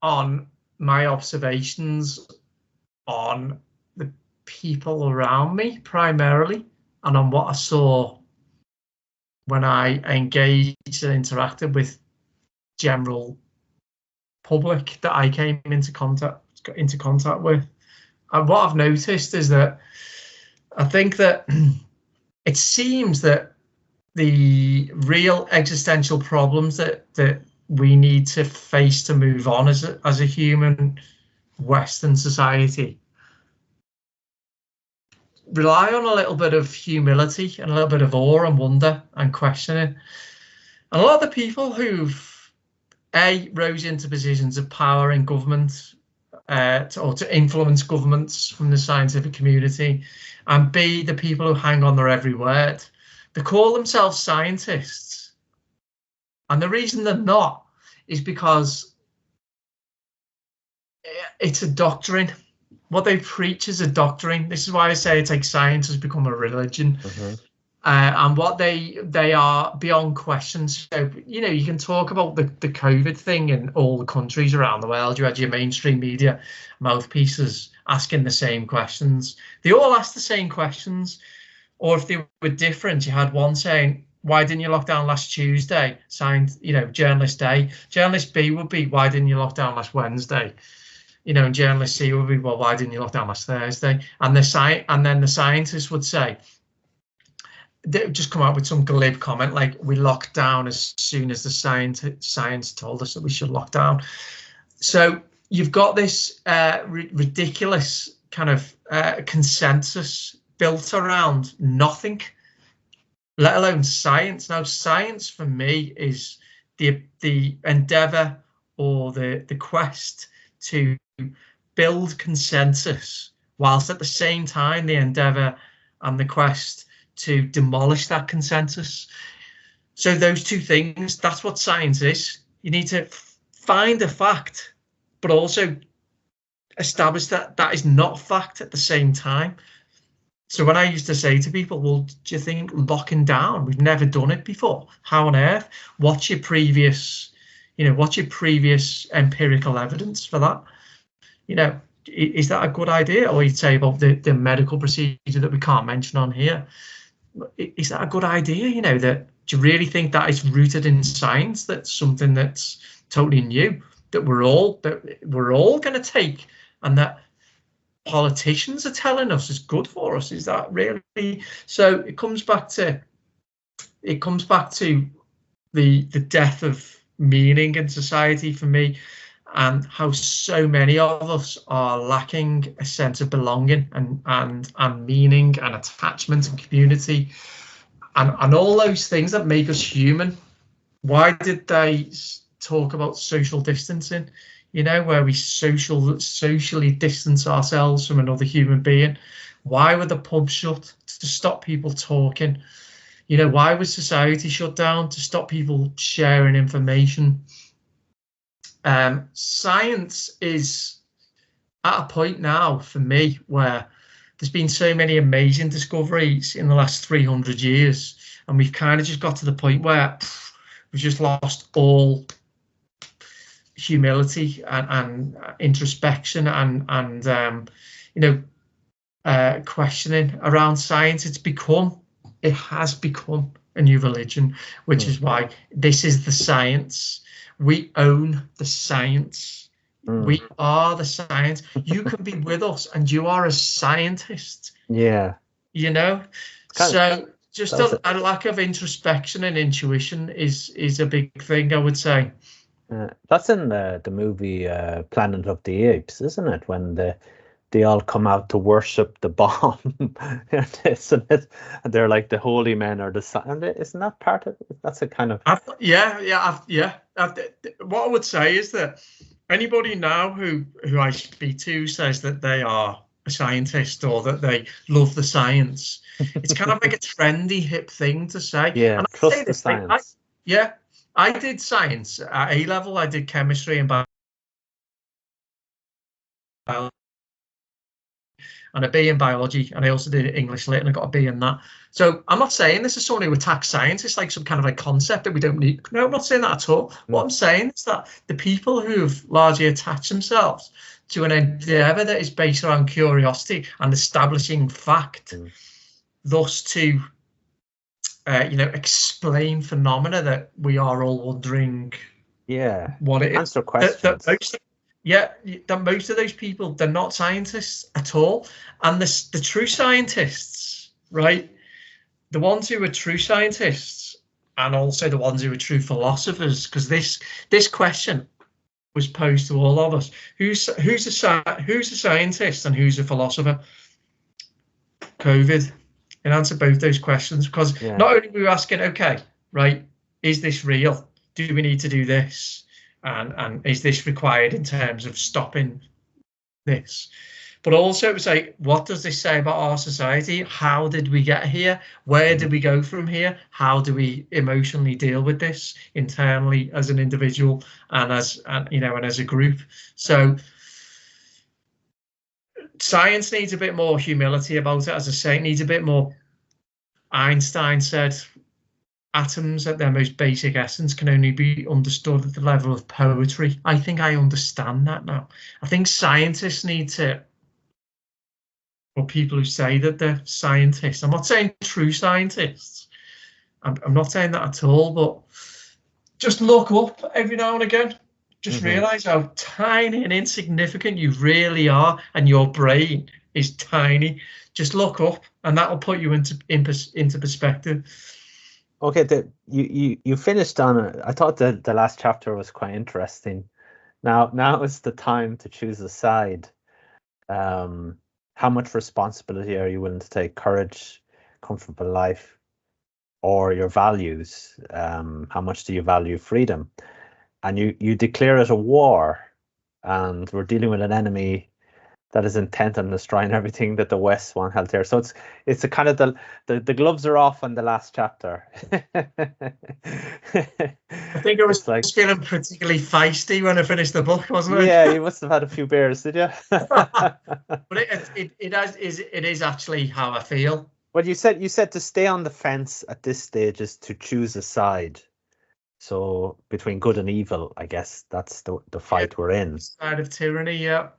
on my observations on the people around me primarily, and on what I saw when I engaged and interacted with general public that I came into contact with. And what I've noticed is that I think that it seems that the real existential problems that we need to face to move on as a human Western society rely on a little bit of humility and a little bit of awe and wonder and questioning. And a lot of the people who've rose into positions of power in government, to influence governments from the scientific community, and B, the people who hang on their every word, they call themselves scientists. And the reason they're not is because it's a doctrine. What they preach is a doctrine. This is why I say it's like science has become a religion. And what they are beyond question. So, you can talk about the COVID thing in all the countries around the world. You had your mainstream media mouthpieces asking the same questions. They all asked the same questions. Or if they were different, you had one saying, why didn't you lock down last Tuesday? Signed, journalist A. Journalist B would be, why didn't you lock down last Wednesday? And journalist C would be, well, why didn't you lock down last Thursday? And then the scientists would say, they would just come out with some glib comment like, we locked down as soon as the science told us that we should lock down. So you've got this ridiculous kind of consensus built around nothing, let alone science. Now, science for me is the endeavor or the quest to build consensus, whilst at the same time the endeavour and the quest to demolish that consensus. So those two things, that's what science is. You need to find a fact, but also establish that that is not fact at the same time. So when I used to say to people, well, do you think locking down, we've never done it before, how on earth? What's your previous empirical evidence for that? Is that a good idea? Or you'd say about the medical procedure that we can't mention on here. Is that a good idea? That, do you really think that is rooted in science? That's something that's totally new, that we're all going to take, and that politicians are telling us is good for us? Is that really? So it comes back to the death of meaning in society for me, and how so many of us are lacking a sense of belonging and meaning and attachment and community and all those things that make us human. Why did they talk about social distancing? Where we socially distance ourselves from another human being. Why were the pubs shut? To stop people talking. Why was society shut down? To stop people sharing information. Science is at a point now for me where there's been so many amazing discoveries in the last 300 years, and we've kind of just got to the point where we've just lost all humility and introspection and questioning around science. It has become a new religion, which is why this is the science. We own the science. We are the science. You can be with us and you are a scientist. Yeah. So just a lack of introspection and intuition is a big thing, I would say. That's in the movie Planet of the Apes, isn't it? When they all come out to worship the bomb, isn't it? And they're like the holy men or the sun. Isn't that part of it? That's a kind of what I would say is that anybody now who I speak to says that they are a scientist or that they love the science. It's kind of like a trendy, hip thing to say. Yeah, and trust the science. I did science at A level. I did chemistry and biology and a B in biology, and I also did English lit and I got a B in that. So I'm not saying this is someone who attacks science. It's like some kind of like concept that we don't need. No, I'm not saying that at all. What I'm saying is that the people who've largely attached themselves to an endeavour that is based around curiosity and establishing fact, thus to explain phenomena that we are all wondering what it is. Answer questions. That most of those people, they're not scientists at all. And the true scientists, right, the ones who are true scientists and also the ones who are true philosophers, because this question was posed to all of us. Who's a scientist and who's a philosopher? COVID. It answered both those questions, because not only were we asking, okay, right, is this real? Do we need to do this? And is this required in terms of stopping this? But also it was like, what does this say about our society? How did we get here? Where did we go from here? How do we emotionally deal with this internally as an individual and as a group? So science needs a bit more humility about it. As I say, it needs a bit more. Einstein said atoms at their most basic essence can only be understood at the level of poetry. I think I understand that now. I think scientists need to, or people who say that they're scientists, I'm not saying true scientists, I'm not saying that at all, but just look up every now and again. Just realize how tiny and insignificant you really are, and your brain is tiny. Just look up, and that will put you into perspective. Okay, you finished on it. I thought the last chapter was quite interesting. Now is the time to choose a side. How much responsibility are you willing to take? Courage, comfortable life, or your values? How much do you value freedom? And you declare it a war. and we're dealing with an enemy that is intent on destroying everything that the West want held there. So it's a kind of the gloves are off on the last chapter. I think I was It's like, feeling particularly feisty when I finished the book, wasn't it? yeah, you must have had a few beers, did you? But it is actually how I feel. Well, you said to stay on the fence at this stage is to choose a side. So between good and evil, I guess that's the fight we're in. Side of tyranny, yeah.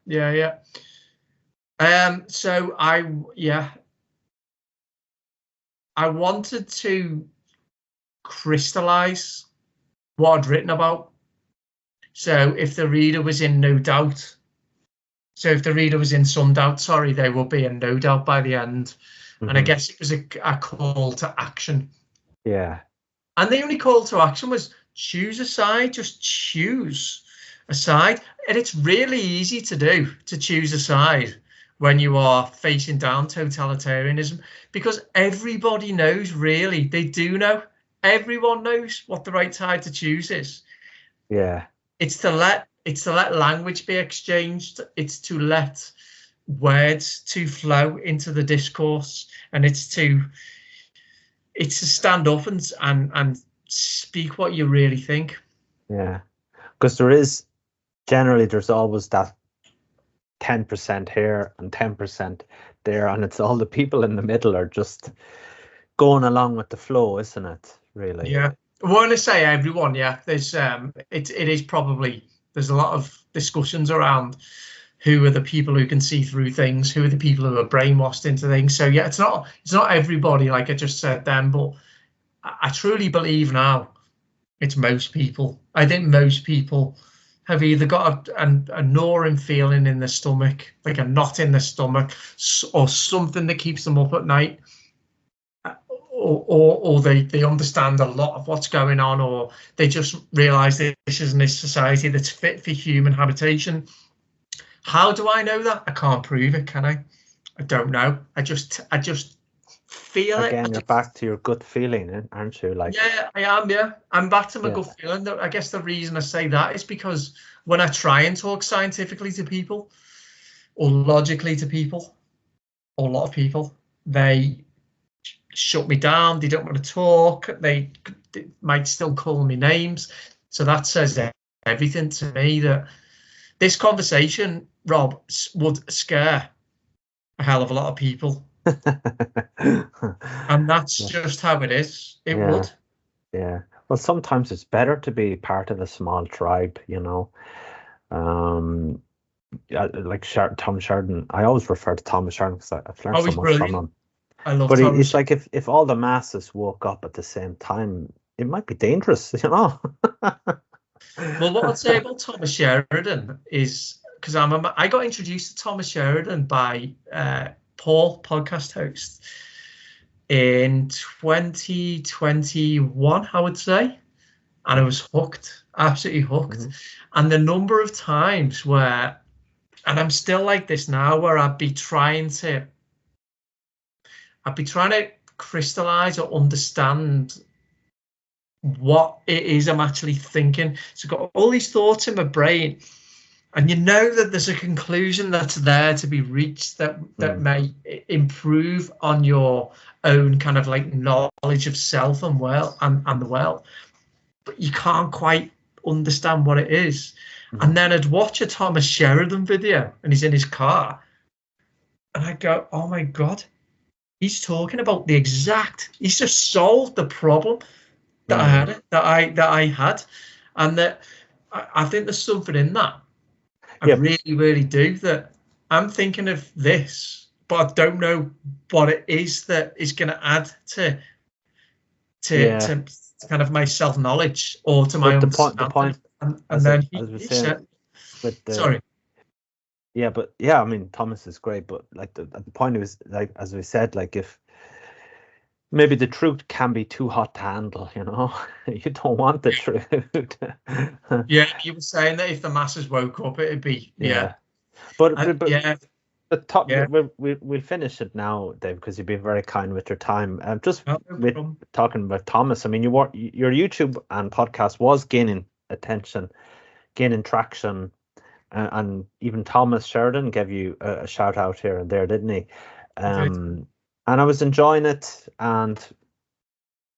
So I wanted to crystallize what I'd written about. So if the reader was in some doubt, they will be in no doubt by the end. Mm-hmm. And I guess it was a call to action. Yeah. And the only call to action was choose a side, just choose a side. And it's really easy to do, to choose a side when you are facing down totalitarianism, because everybody knows, really, they do know. Everyone knows what the right side to choose is. Yeah. It's to let language be exchanged. It's to let words to flow into the discourse, and it's to stand up and speak what you really think. Yeah, because there's always that 10% here and 10% there, and it's all the people in the middle are just going along with the flow, isn't it? Really? Yeah. When I say everyone, yeah, there's it is probably, there's a lot of discussions around who are the people who can see through things, who are the people who are brainwashed into things. So yeah, it's not everybody, like I just said then, but I truly believe now it's most people. I think most people have either got a gnawing feeling in their stomach, like a knot in their stomach, or something that keeps them up at night, or they understand a lot of what's going on, or they just realize that this isn't a society that's fit for human habitation. How do I know that? I can't prove it, can I? I don't know. I just feel it. Again, you're back to your gut feeling, aren't you? Like, yeah, I am. Yeah, I'm back to my gut feeling. I guess the reason I say that is because when I try and talk scientifically to people, or logically to people, or a lot of people, they shut me down. They don't want to talk. They might still call me names. So that says everything to me, that this conversation, Rob, would scare a hell of a lot of people. And that's just how it is. It would. Yeah. Well, sometimes it's better to be part of a small tribe, you know. Like Tom Sheridan. I always refer to Thomas Sheridan because I've learned so much from him. I love but Thomas. It's like if all the masses woke up at the same time, it might be dangerous, you know. Well, what I'd say about Thomas Sheridan is, because I got introduced to Thomas Sheridan by Paul, podcast host, in 2021, I would say, and I was hooked, absolutely hooked. Mm-hmm. And the number of times where, and I'm still like this now, where I'd be trying to crystallize or understand what it is I'm actually thinking. So I've got all these thoughts in my brain, and you know that there's a conclusion that's there to be reached that may improve on your own kind of like knowledge of self and the world, but you can't quite understand what it is. And then I'd watch a Thomas Sheridan video, and he's in his car, and I go, oh my God, he's talking about he's just solved the problem that I had, and that I think there's something in that. I really, really do. That I'm thinking of this, but I don't know what it is that is going to add to kind of my self knowledge or to my understanding. The point, and then he said, sorry. Yeah, but yeah, I mean, Thomas is great, but like the point was, like, as we said, like, if maybe the truth can be too hot to handle, you know, you don't want the truth. Yeah, you were saying that if the masses woke up, it'd be But we'll finish it now, Dave, because you've been very kind with your time. Talking about Thomas, I mean, your YouTube and podcast was gaining attention, gaining traction. and even Thomas Sheridan gave you a shout out here and there, didn't he? And I was enjoying it, and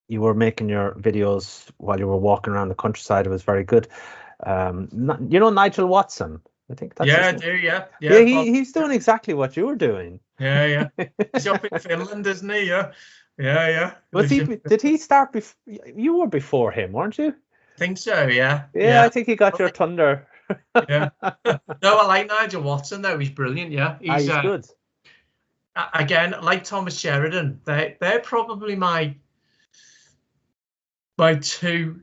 you were making your videos while you were walking around the countryside. It was very good. You know Nigel Watson? I think that's I his name. do. Yeah. Yeah, he's doing exactly what you were doing. Yeah. He's up in Finland, isn't he? Yeah. Was he? Did he start before you were before him, weren't you? I think so. Yeah. I think he got your thunder. Yeah. No, I like Nigel Watson though. He's brilliant. Yeah. He's good. Again, like Thomas Sheridan, they're probably my two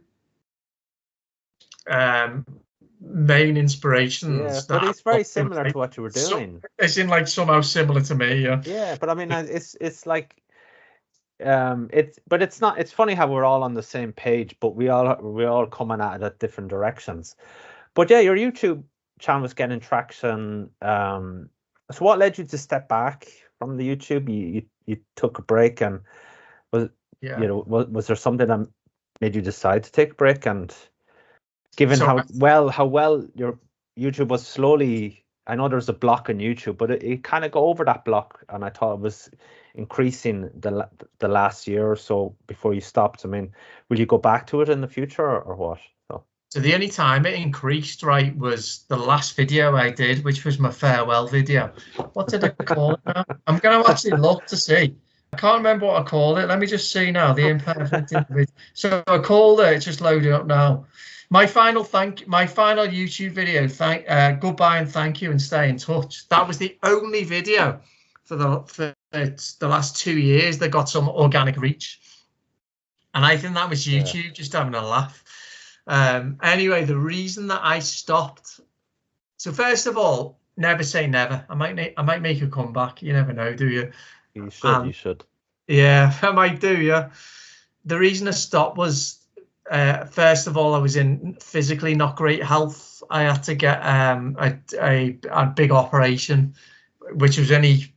main inspirations. Yeah, but it's very similar to what you were doing. It's in like somehow similar to me. Yeah, but I mean, it's like it's not. It's funny how we're all on the same page, but we're all coming at it at different directions. But yeah, your YouTube channel was getting traction. So what led you to step back from the YouTube? You took a break, and was there something that made you decide to take a break? And given how well your YouTube was slowly, I know there's a block on YouTube, but it kind of got over that block, and I thought it was increasing the last year or so before you stopped. I mean, will you go back to it in the future or what? So the only time it increased, right, was the last video I did, which was my farewell video. What did I call it now? I'm going to actually look to see. I can't remember what I called it. Let me just see now. The Imperfect Individual. So I called it. It's just loading up now. My final YouTube video. Goodbye and thank you and stay in touch. That was the only video for the last 2 years that got some organic reach, and I think that was YouTube just having a laugh. Anyway, the reason that I stopped. So first of all, never say never. I might make a comeback. You never know, do you? You should. You should. Yeah, I might do. Yeah. The reason I stopped was, first of all, I was in physically not great health. I had to get a big operation, which was only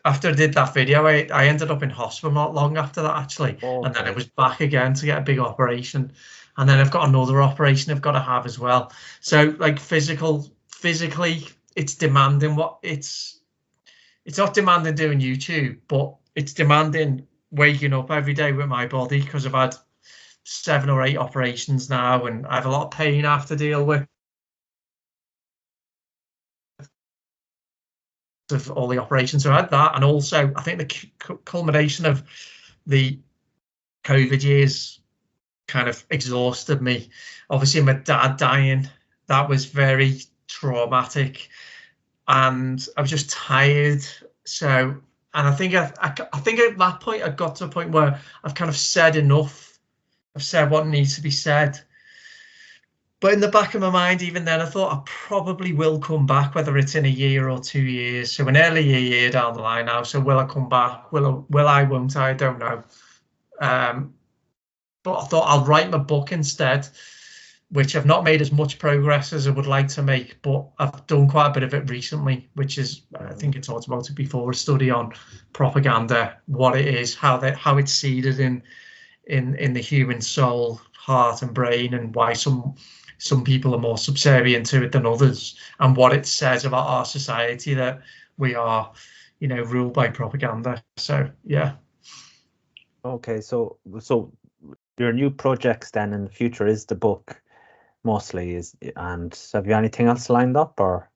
after I did that video. I ended up in hospital not long after that, actually, and then I was back again to get a big operation. And then I've got another operation I've got to have as well. So like physically, it's demanding. It's not demanding doing YouTube, but it's demanding waking up every day with my body, because I've had 7 or 8 operations now, and I have a lot of pain I have to deal with. Of all the operations, so I had that, and also I think the culmination of the COVID years kind of exhausted me. Obviously my dad dying, that was very traumatic, and I was just tired. So, and I think at that point I got to a point where I've kind of said enough. I've said what needs to be said, but in the back of my mind, even then, I thought I probably will come back, whether it's in a year or 2 years. So an early year down the line now. So will I come back? Will I? Won't I? I don't know. But I thought I'll write my book instead, which I've not made as much progress as I would like to make, but I've done quite a bit of it recently, which is, I think I talked about it before, a study on propaganda, what it is, how it's seeded in the human soul, heart and brain, and why some people are more subservient to it than others, and what it says about our society, that we are, ruled by propaganda. So yeah. Okay, so your new projects then in the future is the book mostly, and have you anything else lined up, or?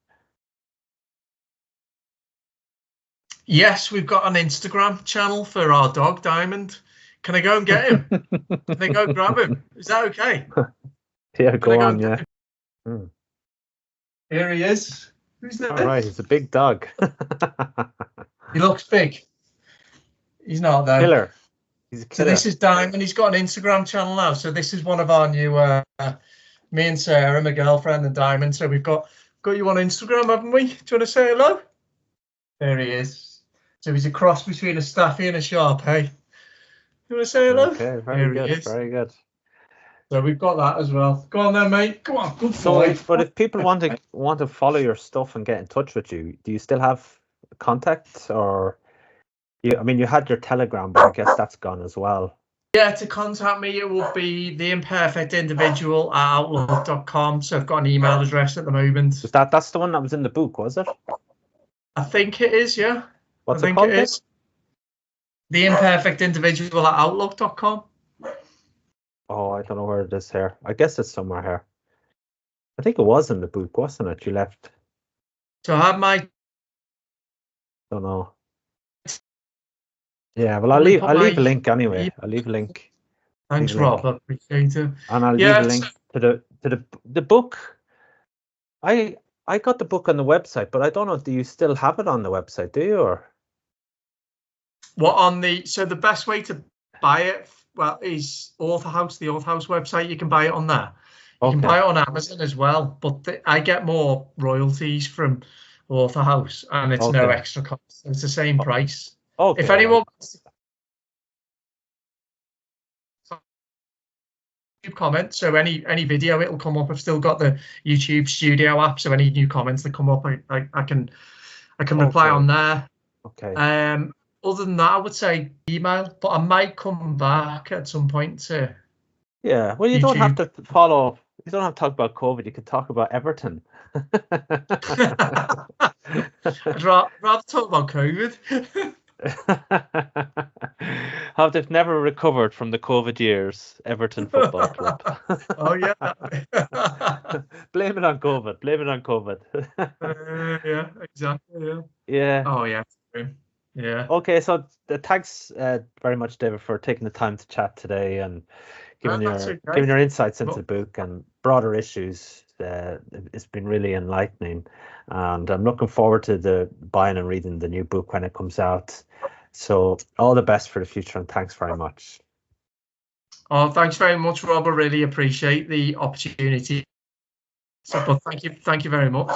Yes, we've got an Instagram channel for our dog Diamond. Can I go and get him? Can I go grab him? Is that okay? Yeah, go on. Yeah. Here he is. Who's that? All right, he's a big dog. He looks big. He's not though. Killer. He's a killer. So this is Diamond. He's got an Instagram channel now. So this is one of our new, me and Sarah, my girlfriend, and Diamond. So we've got you on Instagram, haven't we? Do you want to say hello? There he is. So he's a cross between a Staffy and a Shar-Pei. You want to say hello? Okay, very good. Very good. So we've got that as well. Go on then, mate. Go on. Good boy. But if people want to follow your stuff and get in touch with you, do you still have contact, or? I mean, you had your Telegram, but I guess that's gone as well. Yeah, to contact me, it will be theimperfectindividual@outlook.com. So I've got an email address at the moment. That's the one that was in the book, was it? I think it is, yeah. What's I it think called? it is. theimperfectindividual@outlook.com. Oh, I don't know where it is here. I guess it's somewhere here. I think it was in the book, wasn't it? You left. So I have my. Don't know. Yeah, well, I'll leave a link anyway. I'll leave a link. Thanks, Rob. I appreciate it. And I'll leave a link to the book. I got the book on the website, but I don't know. Do you still have it on the website? Do you? Or what on the? So the best way to buy it, well, is Authorhouse, the Authorhouse website. You can buy it on there. You can buy it on Amazon as well, but I get more royalties from Authorhouse, and it's no extra cost. It's the same price. Okay. If anyone wants to comment, so any video, it'll come up. I've still got the YouTube Studio app, so any new comments that come up, I can reply on there. Okay. Other than that, I would say email, but I might come back at some point to. Yeah, well, you don't have to follow. You don't have to talk about COVID. You could talk about Everton. I'd rather talk about COVID. How they've never recovered from the COVID years, Everton Football Club. Oh yeah. Blame it on COVID. Blame it on COVID. Yeah, exactly. Yeah. Yeah. Oh yeah. Yeah. Okay, so thanks very much, David, for taking the time to chat today and giving your insights into the book and broader issues. It's been really enlightening, and I'm looking forward to buying and reading the new book when it comes out. So all the best for the future, and thanks very much. Oh, thanks very much, Rob. I really appreciate the opportunity. So, but thank you very much.